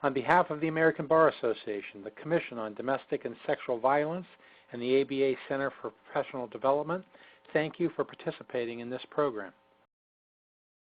On behalf of the American Bar Association, the Commission on Domestic and Sexual Violence, and the ABA Center for Professional Development, thank you for participating in this program.